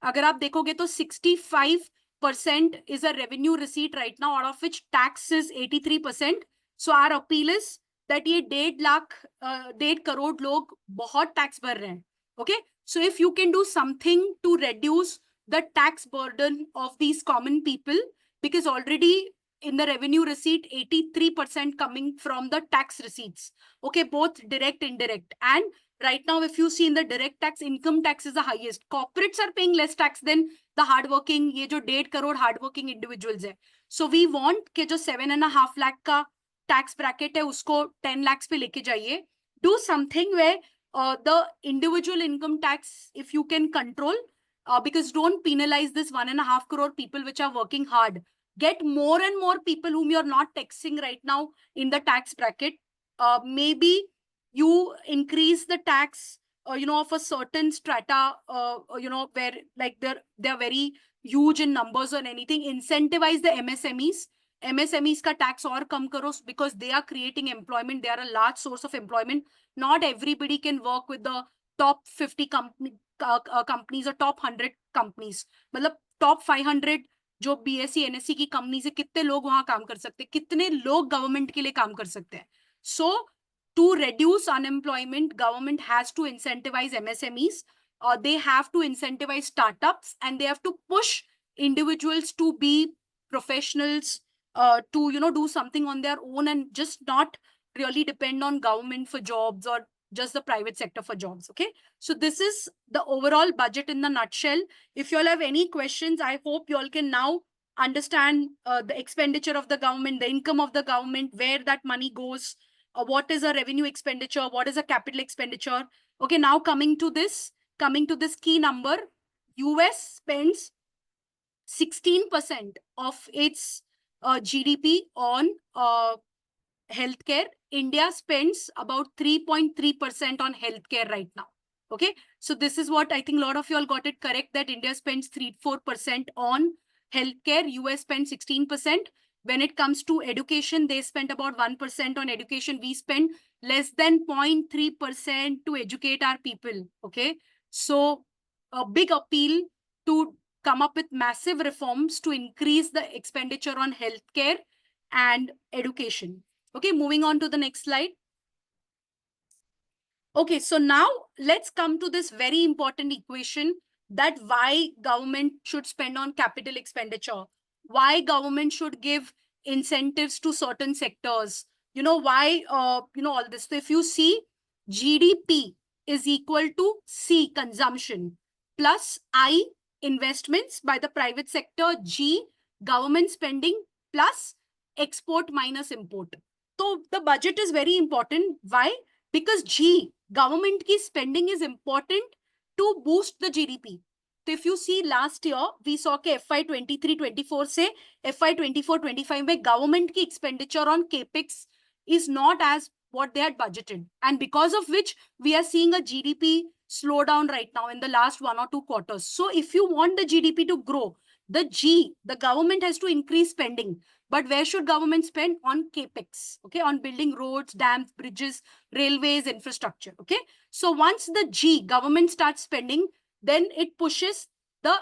agar aap dekhoge to 65% is a revenue receipt right now, out of which tax is 83%. So our appeal is that ye 1.5 crore log bahut tax bhar rahe hain. Okay, so if you can do something to reduce the tax burden of these common people, because already in the revenue receipt, 83% coming from the tax receipts. Okay, both direct, indirect. And right now, if you see in the direct tax, income tax is the highest. Corporates are paying less tax than the hardworking, ye jo 1.5 crore hardworking individuals hai. So we want ke jo 7.5 lakh ka tax bracket hai, usko 10 lakhs pe leke jaiye. Do something where the individual income tax, if you can control, because don't penalize this 1.5 crore people which are working hard. Get more and more people whom you're not taxing right now in the tax bracket. Maybe you increase the tax, of a certain strata, where like they're very huge in numbers or anything. Incentivize the MSMEs. MSMEs ka tax or kam karo, because they are creating employment. They are a large source of employment. Not everybody can work with the top 50 companies or top 100 companies. मतलब top 500 जो BSc NSC की company से कितने लोग वहां काम कर सकते हैं, कितने लोग गवर्नमेंट के लिए काम कर सकते हैं. So to reduce unemployment, government has to incentivize MSMEs, they have to incentivize startups, and they have to push individuals to be professionals, to do something on their own, and just not really depend on government for jobs, or just the private sector for jobs. Okay, so this is the overall budget in the nutshell. If you all have any questions, I hope you all can now understand the expenditure of the government, the income of the government, where that money goes, what is a revenue expenditure, what is a capital expenditure. Okay, now coming to this key number, US spends 16% of its GDP on healthcare. India spends about 3.3% on healthcare right now. Okay, so this is what I think a lot of you all got it correct, that India spends 3-4% on healthcare, US spends 16%. When it comes to education, they spend about 1% on education. We spend less than 0.3% to educate our people. Okay, so a big appeal to come up with massive reforms to increase the expenditure on healthcare and education. Okay, moving on to the next slide. Okay, so now let's come to this very important equation, that why government should spend on capital expenditure, why government should give incentives to certain sectors, why, all this. So if you see, GDP is equal to C, consumption, plus I, investments by the private sector, G, government spending, plus export minus import. So the budget is very important. Why? Because G, government की spending is important to boost the GDP. So if you see last year, we saw कि FY23-24 से FY24-25 में government की expenditure on capex is not as what they had budgeted, and because of which we are seeing a GDP slowdown right now in the last 1 or 2 quarters. So if you want the GDP to grow, the government has to increase spending. But where should government spend? On capex, okay, on building roads, dams, bridges, railways, infrastructure. Okay, so once the G, government, starts spending, then it pushes the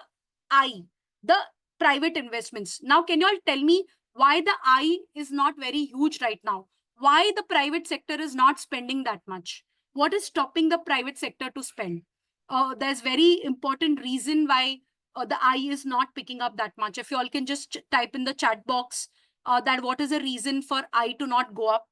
I, the private investments. Now, can you all tell me why the I is not very huge right now? Why the private sector is not spending that much? What is stopping the private sector to spend? There's very important reason why the I is not picking up that much. If you all can just type in the chat box that what is the reason for I to not go up.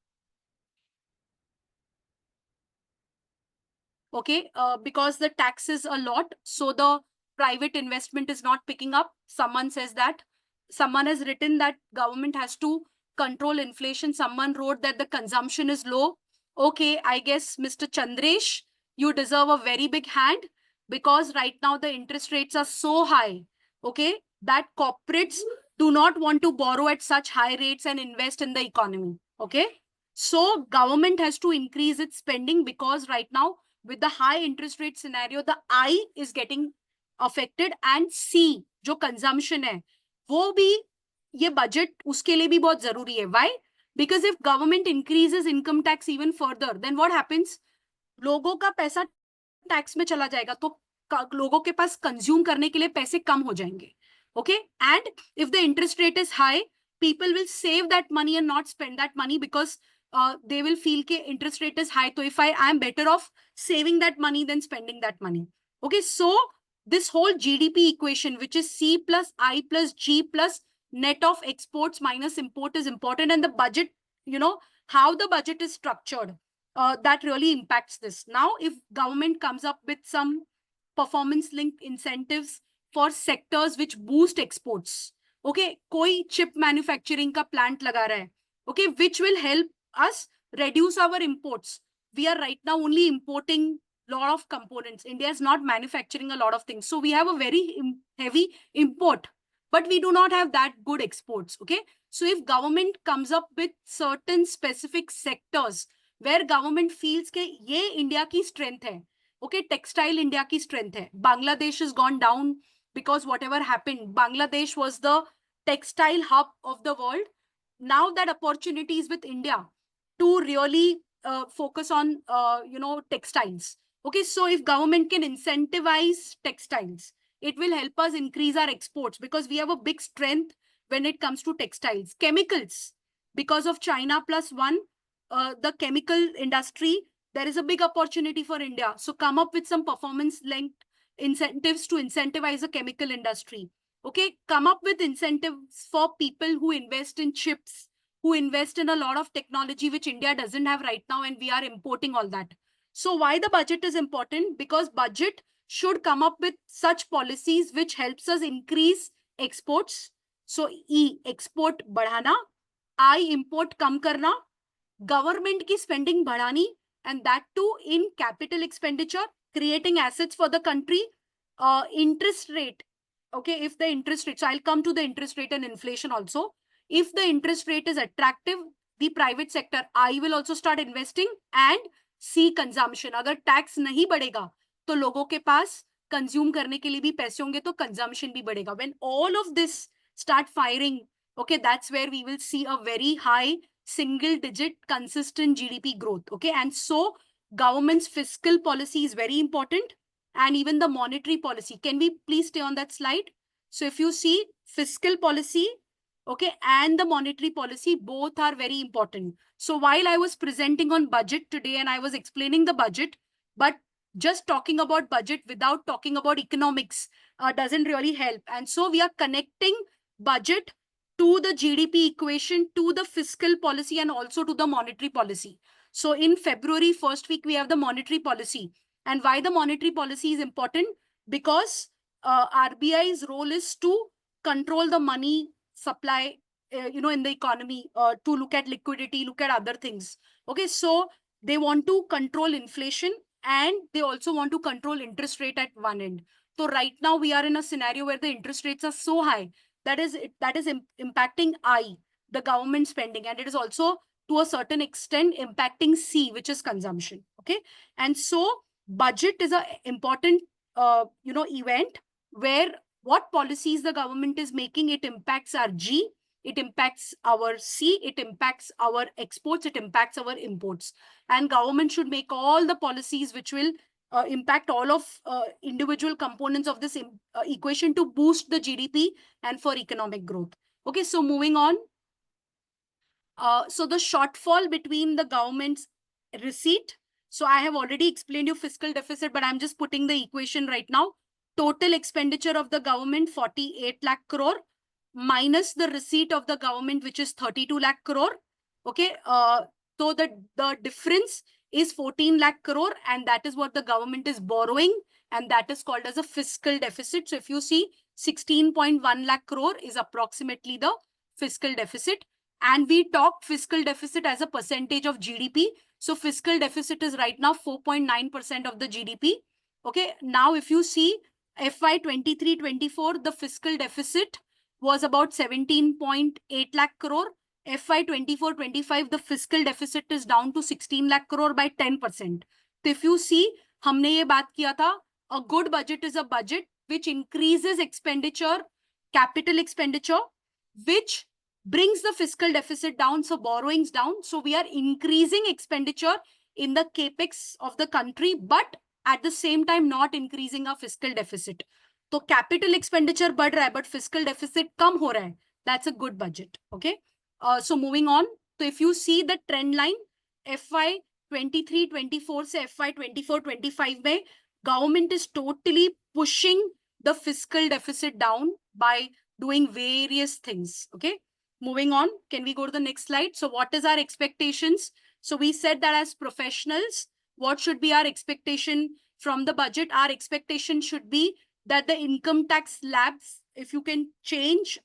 Okay, because the tax is a lot, so the private investment is not picking up. Someone says that. Someone has written that government has to control inflation. Someone wrote that the consumption is low. Okay, I guess Mr. Chandresh, you deserve a very big hand, because right now the interest rates are so high, okay, that corporates do not want to borrow at such high rates and invest in the economy. Okay, so government has to increase its spending, because right now with the high interest rate scenario, the I is getting affected, and C, जो consumption है, वो भी ये budget उसके लिए भी बहुत जरूरी है. Why? Because if government increases income tax even further, then what happens? लोगों का पैसा टैक्स में चला जाएगा, तो लोगों के पास कंज्यूम करने के लिए पैसे कम हो जाएंगे. Okay, and if the interest rate is high, people will save that money and not spend that money, because they will feel that interest rate is high. So if I am better off saving that money than spending that money. Okay, so this whole GDP equation, which is C plus I plus G plus net of exports minus import, is important. And the budget, how the budget is structured, that really impacts this. Now, if government comes up with some performance linked incentives for sectors which boost exports, okay, koi chip manufacturing ka plant laga raha hai, okay, which will help us reduce our imports. We are right now only importing a lot of components. India is not manufacturing a lot of things. So we have a very heavy import, but we do not have that good exports. Okay, so if government comes up with certain specific sectors where government feels ke ye India ki strength hai, okay, textile India ki strength hai. Bangladesh has gone down because whatever happened, Bangladesh was the textile hub of the world. Now that opportunity is with India to really focus on, textiles. Okay, so if government can incentivize textiles, it will help us increase our exports, because we have a big strength when it comes to textiles. Chemicals, because of China plus one, the chemical industry, there is a big opportunity for India. So come up with some performance linked incentives to incentivize the chemical industry. Okay, come up with incentives for people who invest in chips, who invest in a lot of technology which India doesn't have right now, and we are importing all that. So why the budget is important? Because budget should come up with such policies which helps us increase exports. So E, export बढ़ाना, I, import कम करना, government की spending बढ़ानी, and that too in capital expenditure, creating assets for the country. Interest rate, okay, if the interest rate, so I'll come to the interest rate and inflation also. If the interest rate is attractive, the private sector, I, will also start investing, and C, consumption. अगर tax नहीं बढ़ेगा, तो लोगों के पास consume करने के लिए भी पैसे होंगे, तो कंजम्पशन भी बढ़ेगा. When all of this start firing, okay, that's where we will see a very high single digit consistent GDP growth. Okay, and so government's fiscal policy is very important, and even the monetary policy. Can we please stay on that slide? So if you see fiscal policy, okay, and the monetary policy, both are very important. So while I was presenting on budget today and I was explaining the budget, but just talking about budget without talking about economics doesn't really help. And so we are connecting budget to the GDP equation, to the fiscal policy, and also to the monetary policy. So in February first week, we have the monetary policy. And why the monetary policy is important? Because RBI's role is to control the money supply, in the economy, to look at liquidity, look at other things. Okay, so they want to control inflation, and they also want to control interest rate at one end. So right now we are in a scenario where the interest rates are so high that is impacting the government spending, and it is also to a certain extent impacting C, which is consumption. Okay, and so budget is a important event where what policies the government is making, it impacts our G, it impacts our C, it impacts our exports, it impacts our imports. And government should make all the policies which will impact all of individual components of this equation to boost the GDP and for economic growth. Okay, so moving on. So the shortfall between the government's receipt. So I have already explained you fiscal deficit, but I'm just putting the equation right now. Total expenditure of the government, 48 lakh crore, minus the receipt of the government, which is 32 lakh crore. Okay, so the difference is 14 lakh crore, and that is what the government is borrowing, and that is called as a fiscal deficit. So if you see, 16.1 lakh crore is approximately the fiscal deficit. And we talked fiscal deficit as a percentage of GDP. So fiscal deficit is right now 4.9% of the GDP. Okay, now if you see FY 23-24, the fiscal deficit was about 17.8 lakh crore. FY 24-25, the fiscal deficit is down to 16 lakh crore by 10%. So if you see, हमने ये बात किया था, a good budget is a budget which increases expenditure, capital expenditure, which brings the fiscal deficit down, so borrowings down. So we are increasing expenditure in the capex of the country, but at the same time not increasing our fiscal deficit. So capital expenditure बढ़ रहा है, but fiscal deficit कम हो रहा है. That's a good budget. Okay. So moving on. So if you see the trend line, FY 23-24 से FY 24-25 में government is totally pushing the fiscal deficit down by doing various things. Okay. Moving on, can we go to the next slide? So what is our expectations? So we said that as professionals, what should be our expectation from the budget? Our expectation should be that the income tax slabs, if you can change,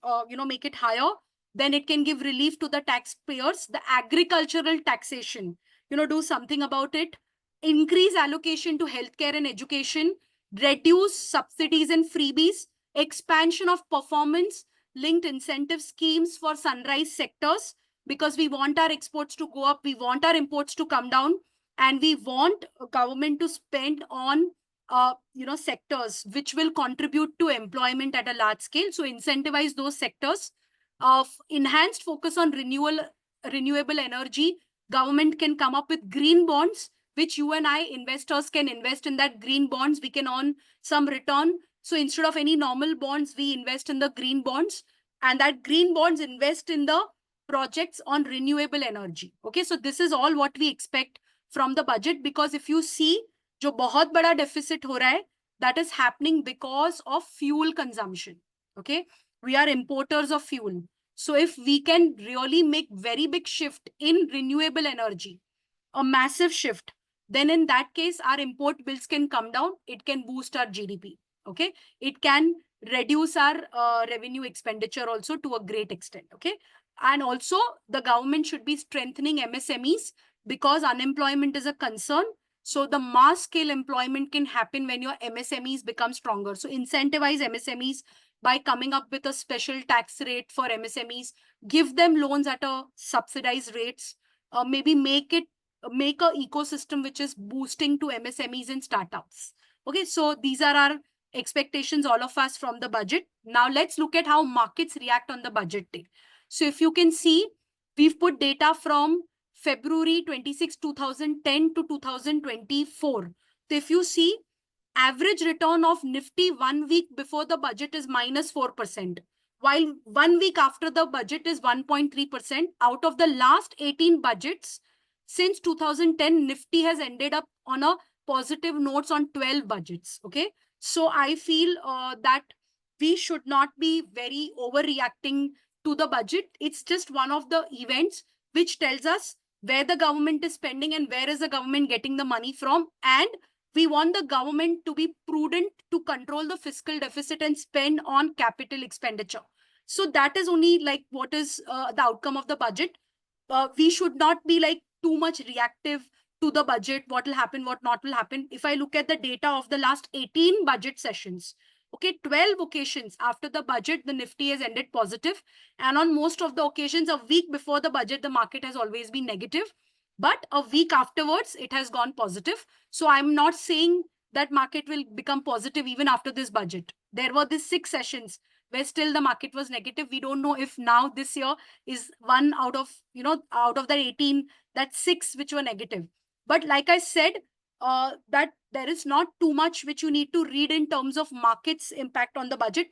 make it higher, then it can give relief to the taxpayers. The agricultural taxation, do something about it. Increase allocation to healthcare and education. Reduce subsidies and freebies. Expansion of performance linked incentive schemes for sunrise sectors, because we want our exports to go up, we want our imports to come down, and we want government to spend on sectors which will contribute to employment at a large scale. So incentivize those sectors. Of enhanced focus on renewable energy. Government can come up with green bonds, which you and I investors can invest in that green bonds. We can earn some return. So instead of any normal bonds, we invest in the green bonds, and that green bonds invest in the projects on renewable energy. Okay, so this is all what we expect from the budget, because if you see, जो बहुत बड़ा deficit हो रहा है, that is happening because of fuel consumption. Okay, we are importers of fuel. So if we can really make very big shift in renewable energy, a massive shift, then in that case, our import bills can come down. It can boost our GDP. Okay, it can reduce our revenue expenditure also to a great extent. Okay, and also the government should be strengthening MSMEs, because unemployment is a concern. So the mass scale employment can happen when your MSMEs become stronger. So incentivize MSMEs by coming up with a special tax rate for MSMEs, give them loans at a subsidized rates, maybe make a ecosystem which is boosting to MSMEs and startups. Okay, so these are our expectations, all of us, from the budget. Now let's look at how markets react on the budget day. So if you can see, we've put data from February 26, 2010 to 2024. So if you see, average return of Nifty 1 week before the budget is minus 4%, while 1 week after the budget is 1.3%. Out of the last 18 budgets since 2010, Nifty has ended up on a positive notes on 12 budgets. Okay, so I feel that we should not be very overreacting to the budget. It's just one of the events which tells us where the government is spending and where is the government getting the money from, and we want the government to be prudent to control the fiscal deficit and spend on capital expenditure. So that is only like what is the outcome of the budget. We should not be like too much reactive to the budget, what will happen, what not will happen. If I look at the data of the last 18 budget sessions, okay, 12 occasions after the budget, the Nifty has ended positive. And on most of the occasions, a week before the budget, the market has always been negative. But a week afterwards, it has gone positive. So I'm not saying that market will become positive even after this budget. There were these 6 sessions where still the market was negative. We don't know if now this year is one out of, out of the 18, that's 6 which were negative. But like I said, that there is not too much which you need to read in terms of market's impact on the budget.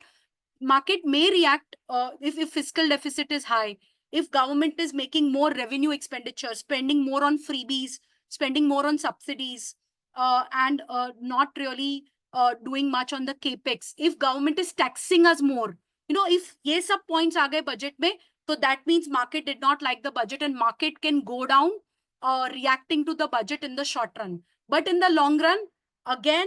Market may react if fiscal deficit is high, if government is making more revenue expenditure, spending more on freebies, spending more on subsidies, and not really doing much on the capex. If government is taxing us more, if ye sab points aa gaye budget mein, so that means market did not like the budget and market can go down reacting to the budget in the short run. But in the long run, again,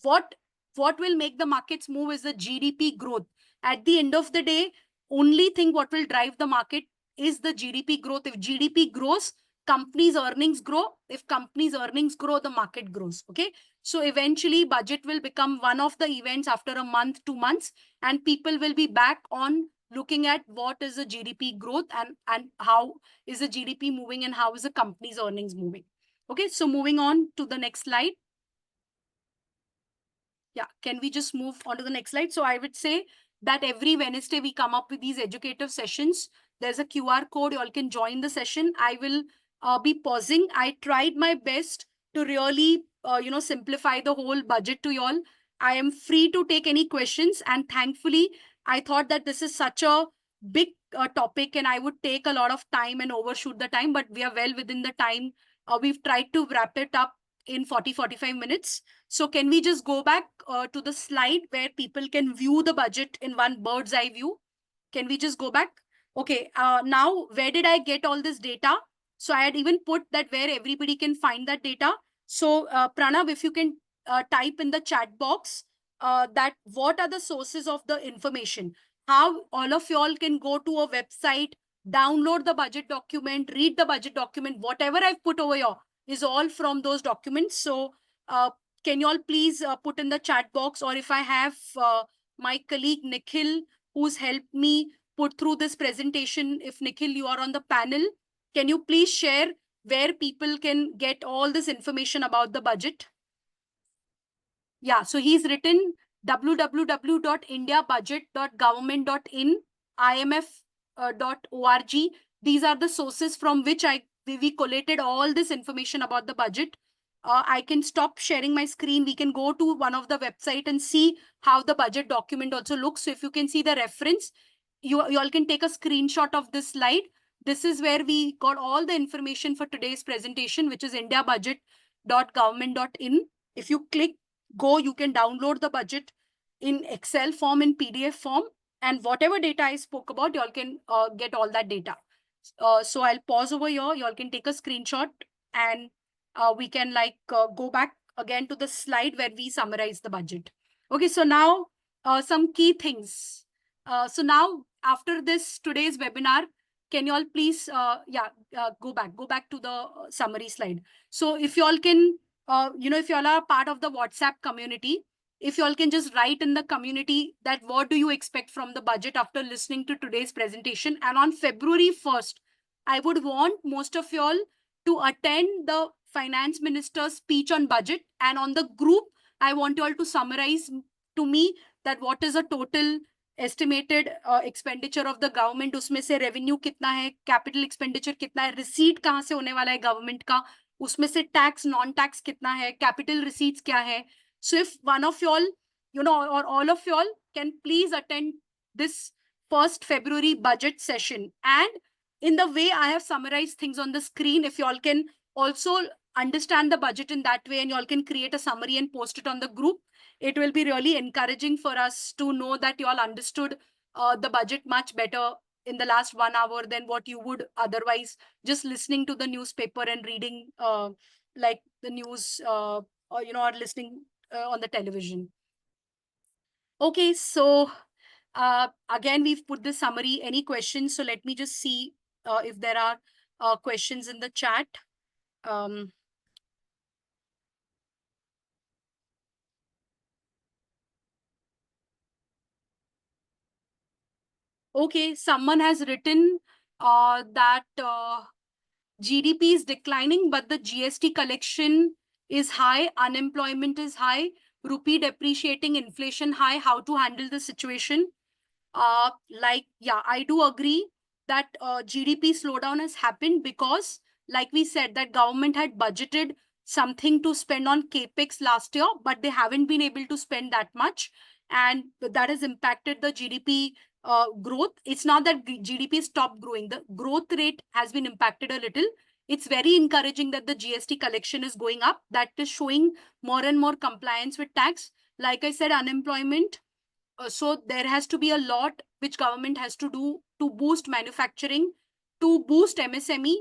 what will make the markets move is the GDP growth. At the end of the day, only thing what will drive the market is the GDP growth. If GDP grows, companies' earnings grow. If companies' earnings grow, the market grows. Okay. So eventually, budget will become one of the events after a month, 2 months, and people will be back on looking at what is the GDP growth and how is the GDP moving and how is the company's earnings moving. Okay. So moving on to the next slide. Yeah, can we just move on to the next slide? So I would say that every Wednesday we come up with these educative sessions. There's a QR code. You all can join the session. I will be pausing. I tried my best to really, simplify the whole budget to you all. I am free to take any questions. And thankfully, I thought that this is such a big topic and I would take a lot of time and overshoot the time, but we are well within the time. We've tried to wrap it up in 40-45 minutes. So can we just go back to the slide where people can view the budget in one bird's eye view? Can we just go back? Okay, now where did I get all this data? So I had even put that where everybody can find that data. So Pranav, if you can type in the chat box that what are the sources of the information, how all of y'all can go to a website, download the budget document, read the budget document, whatever I've put over here is all from those documents. So can you all please put in the chat box, or if I have my colleague Nikhil, who's helped me put through this presentation, if Nikhil, you are on the panel, can you please share where people can get all this information about the budget? Yeah, so he's written www.indiabudget.government.in, imf.org. These are the sources from which we collated all this information about the budget. I can stop sharing my screen. We can go to one of the website and see how the budget document also looks. So if you can see the reference, you all can take a screenshot of this slide. This is where we got all the information for today's presentation, which is indiabudget.government.in. If you click go, you can download the budget in Excel form, in PDF form, and whatever data I spoke about, you all can get all that data. So I'll pause over here. You all can take a screenshot and we can go back again to the slide where we summarize the budget. Okay, so now some key things. So now after today's webinar, can you all please, go back to the summary slide. So if you all can, if you all are part of the WhatsApp community, if you all can just write in the community that what do you expect from the budget after listening to today's presentation. And on February 1st, I would want most of you all to attend the finance minister's speech on budget, and on the group I want you all to summarize to me that what is a total estimated expenditure of the government, उसमें से revenue कितना है, capital expenditure कितना है, receipt कहाँ से होने वाला है government का, उसमें से tax non tax कितना है, capital receipts क्या है. So if one of y'all, you know, or all of y'all can please attend this 1st February budget session, and in the way I have summarized things on the screen, if y'all can also understand the budget in that way and y'all can create a summary and post it on the group, it will be really encouraging for us to know that y'all understood the budget much better in the last 1 hour than what you would otherwise just listening to the newspaper and reading like the news or, you know, or listening on the television. Okay, so again, we've put the summary. Any questions? So let me just see if there are questions in the chat. Okay, someone has written that GDP is declining, but the GST collection is high, unemployment is high, rupee depreciating, inflation high. How to handle the situation? Yeah, I do agree that GDP slowdown has happened because, like we said, that government had budgeted something to spend on capex last year, but they haven't been able to spend that much, and that has impacted the GDP growth. It's not that GDP stopped growing; the growth rate has been impacted a little. It's very encouraging that the GST collection is going up. That is showing more and more compliance with tax. Like I said, unemployment, so there has to be a lot which government has to do to boost manufacturing, to boost MSME,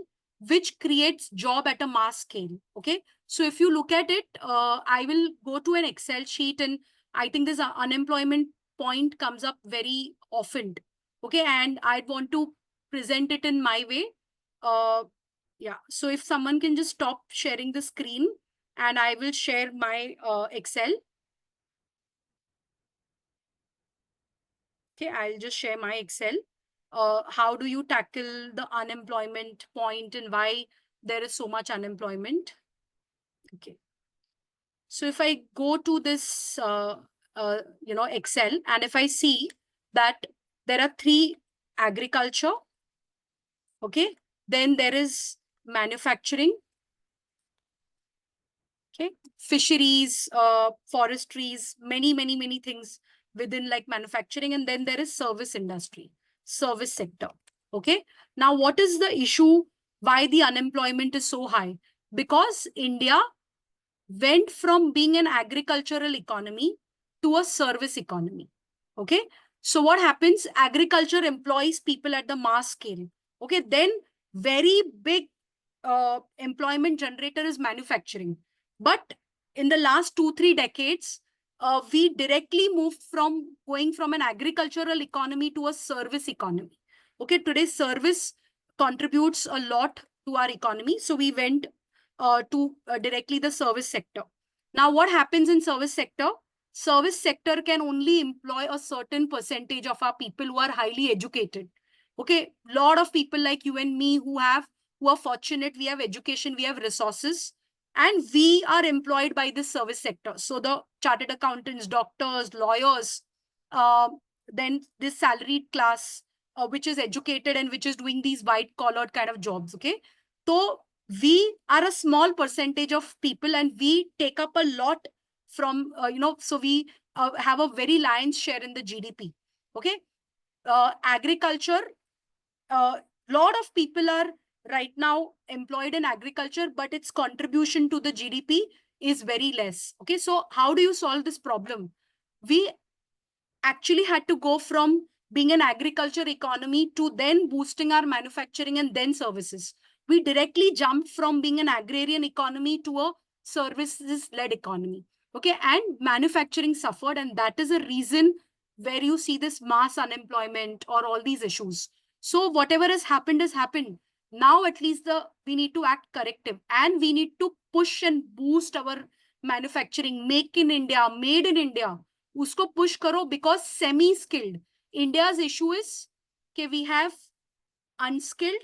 which creates job at a mass scale. Okay. So if you look at it, I will go to an Excel sheet, and I think this unemployment point comes up very often. Okay. And I'd want to present it in my way. Yeah. So if someone can just stop sharing the screen, and I will share my Excel. Okay, I'll just share my Excel. How do you tackle the unemployment point and why there is so much unemployment? Okay. So if I go to this, you know, Excel, and if I see that there are 3: agriculture, okay, then there is manufacturing, okay, fisheries, forestries, many things within like manufacturing, and then there is service industry, service sector. Okay, now what is the issue why the unemployment is so high? Because India went from being an agricultural economy to a service economy. Okay, so what happens? Agriculture employs people at the mass scale. Okay, then very big employment generator is manufacturing. But in the last 2-3 decades, we directly moved from going from an agricultural economy to a service economy. Okay, today service contributes a lot to our economy. So we went to directly the service sector. Now, what happens in service sector? Service sector can only employ a certain percentage of our people who are highly educated. Okay, lot of people like you and me who are fortunate, we have education, we have resources, and we are employed by this service sector. So the chartered accountants, doctors, lawyers, uh, then this salaried class, which is educated and which is doing these white collared kind of jobs. Okay, so we are a small percentage of people, and we take up a lot from, you know, so we have a very lion's share in the GDP. Okay, agriculture, lot of people are right now employed in agriculture, but its contribution to the GDP is very less. Okay, so how do you solve this problem? We actually had to go from being an agriculture economy to then boosting our manufacturing and then services. We directly jumped from being an agrarian economy to a services-led economy. Okay, and manufacturing suffered, and that is a reason where you see this mass unemployment or all these issues. So whatever has happened has happened. Now at least we need to act corrective, and we need to push and boost our manufacturing, make in India, made in India. उसको push करो, because semi skilled, India's issue is कि we have unskilled.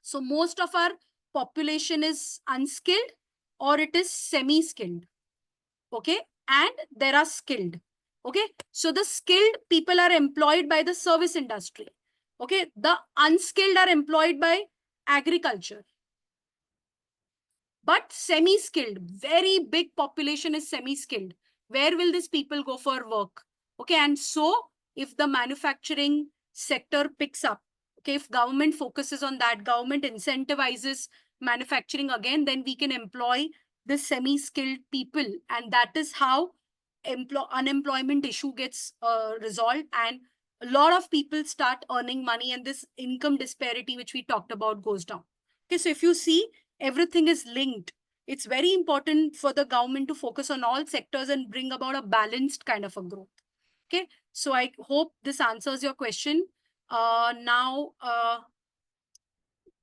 So most of our population is unskilled or it is semi skilled. Okay, and there are skilled. Okay, so the skilled people are employed by the service industry. Okay, the unskilled are employed by agriculture. But semi-skilled, very big population is semi-skilled. Where will these people go for work? Okay, and so if the manufacturing sector picks up, okay, if government focuses on that, government incentivizes manufacturing again, then we can employ the semi-skilled people, and that is how unemployment issue gets resolved, and a lot of people start earning money, and this income disparity which we talked about goes down. Okay, so if you see, everything is linked. It's very important for the government to focus on all sectors and bring about a balanced kind of a growth. Okay, so I hope this answers your question. Now,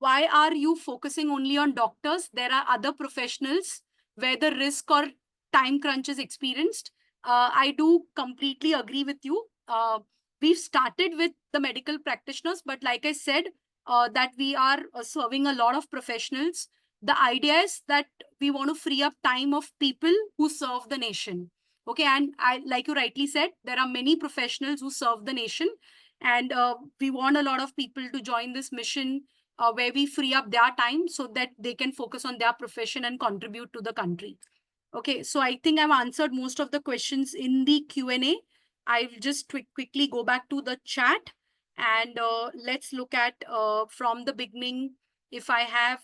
why are you focusing only on doctors? There are other professionals where the risk or time crunch is experienced. I do completely agree with you. We've started with the medical practitioners, but like I said, that we are serving a lot of professionals. The idea is that we want to free up time of people who serve the nation. Okay, and like you rightly said, there are many professionals who serve the nation, and we want a lot of people to join this mission where we free up their time so that they can focus on their profession and contribute to the country. Okay, so I think I've answered most of the questions in the Q&A. I'll just quickly go back to the chat, and let's look at from the beginning. If I have,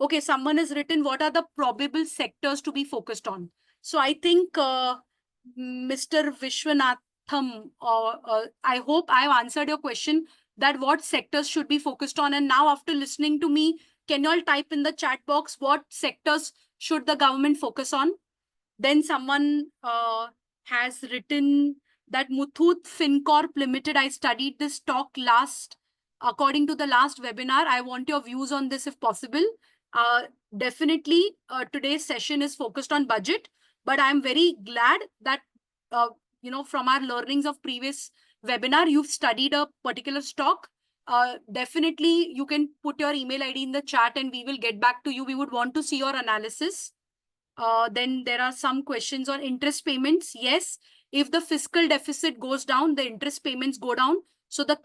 okay, someone has written, what are the probable sectors to be focused on? So I think Mr. Vishwanatham, I hope I've answered your question that what sectors should be focused on. And now after listening to me, can you all type in the chat box what sectors should the government focus on? Then someone has written that Muthoot FinCorp Limited, I studied this stock according to the last webinar. I want your views on this if possible. Definitely today's session is focused on budget, but I'm very glad that, from our learnings of previous webinar, you've studied a particular stock. Definitely you can put your email ID in the chat and we will get back to you. We would want to see your analysis. Then there are some questions on interest payments. Yes, if the fiscal deficit goes down, the interest payments go down. So the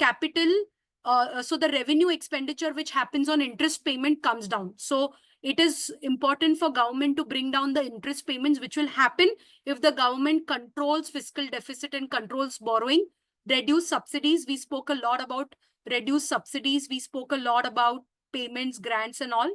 the revenue expenditure which happens on interest payment comes down. So it is important for government to bring down the interest payments, which will happen if the government controls fiscal deficit and controls borrowing. Reduce subsidies. We spoke a lot about reduce subsidies. We spoke a lot about payments, grants and all.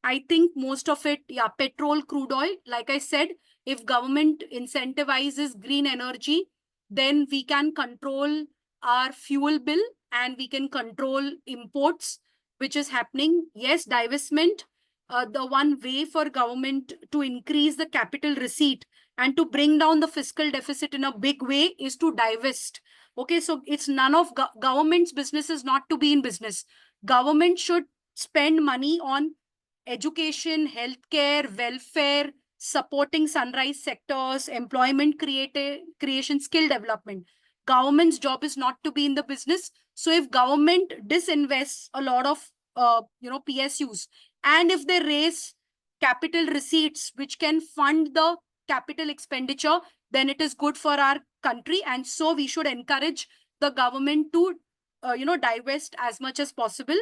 I think most of it, yeah, petrol, crude oil. Like I said, if government incentivizes green energy, then we can control our fuel bill and we can control imports, which is happening. Yes, divestment. The one way for government to increase the capital receipt and to bring down the fiscal deficit in a big way is to divest. Okay, so it's none of government's business is not to be in business. Government should spend money on education, healthcare, welfare, supporting sunrise sectors, employment creation, skill development. Government's job is not to be in the business. So if government disinvests a lot of PSUs, and if they raise capital receipts which can fund the capital expenditure, then it is good for our country. And so we should encourage the government to divest as much as possible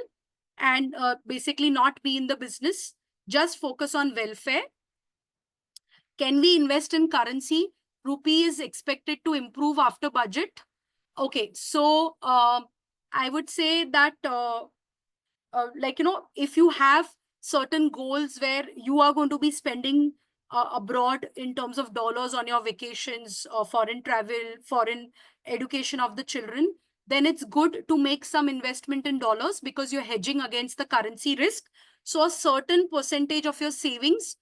and basically not be in the business, just focus on welfare. Can we invest in currency? Rupee is expected to improve after budget. Okay, so I would say that if you have certain goals where you are going to be spending abroad in terms of dollars on your vacations or foreign travel, foreign education of the children, then it's good to make some investment in dollars because you're hedging against the currency risk. So a certain percentage of your savings,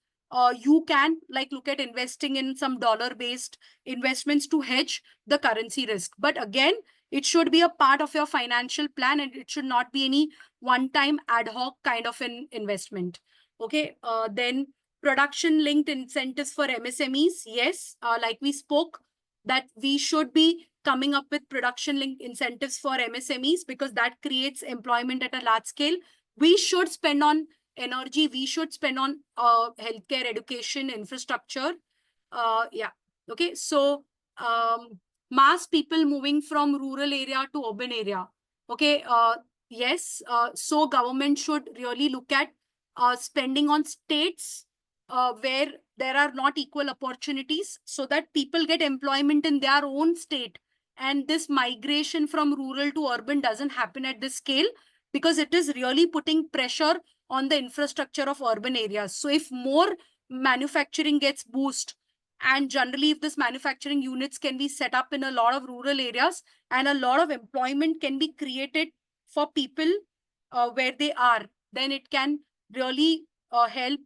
you can look at investing in some dollar-based investments to hedge the currency risk. But again, it should be a part of your financial plan and it should not be any one-time ad hoc kind of an investment. Okay, then production-linked incentives for MSMEs. Yes, like we spoke, that we should be coming up with production-linked incentives for MSMEs because that creates employment at a large scale. We should spend on energy. We should spend on healthcare, education, infrastructure. Yeah, Okay, so mass people moving from rural area to urban area. Okay, yes, so government should really look at spending on states where there are not equal opportunities, so that people get employment in their own state. And this migration from rural to urban doesn't happen at this scale, because it is really putting pressure on the infrastructure of urban areas. So if more manufacturing gets boosted, and generally if this manufacturing units can be set up in a lot of rural areas, and a lot of employment can be created for people where they are, then it can really help,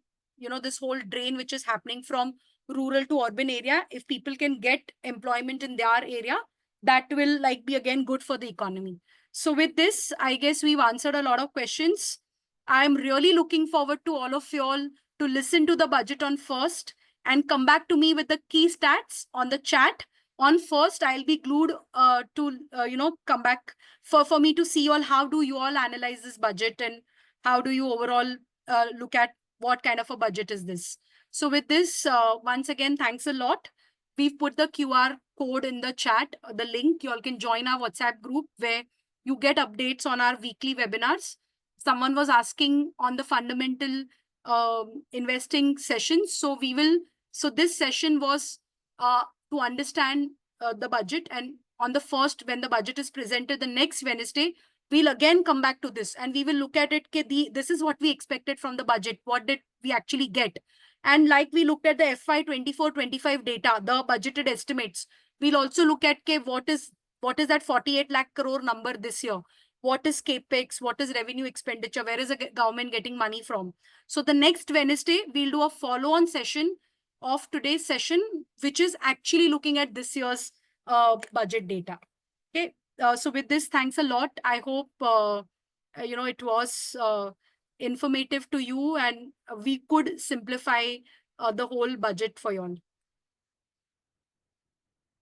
this whole drain which is happening from rural to urban area. If people can get employment in their area, that will like be again good for the economy. So with this, I guess we've answered a lot of questions. I'm really looking forward to all of you all to listen to the budget on first and come back to me with the key stats on the chat. On first, I'll be glued to come back for me to see all how do you all analyze this budget, and how do you overall look at what kind of a budget is this. So with this, once again, thanks a lot. We've put the QR code in the chat, the link. You all can join our WhatsApp group where you get updates on our weekly webinars. Someone was asking on the fundamental investing session. So this session was to understand the budget. And on the first, when the budget is presented the next Wednesday, we'll again come back to this and we will look at it. This is what we expected from the budget. What did we actually get? And like we looked at the FY 24-25 data, the budgeted estimates, we'll also look at what is that 48 lakh crore number this year? What is capex? What is revenue expenditure? Where is the government getting money from? So the next Wednesday, we'll do a follow-on session of today's session, which is actually looking at this year's budget data. Okay. So with this, thanks a lot. I hope, it was informative to you, and we could simplify the whole budget for you all.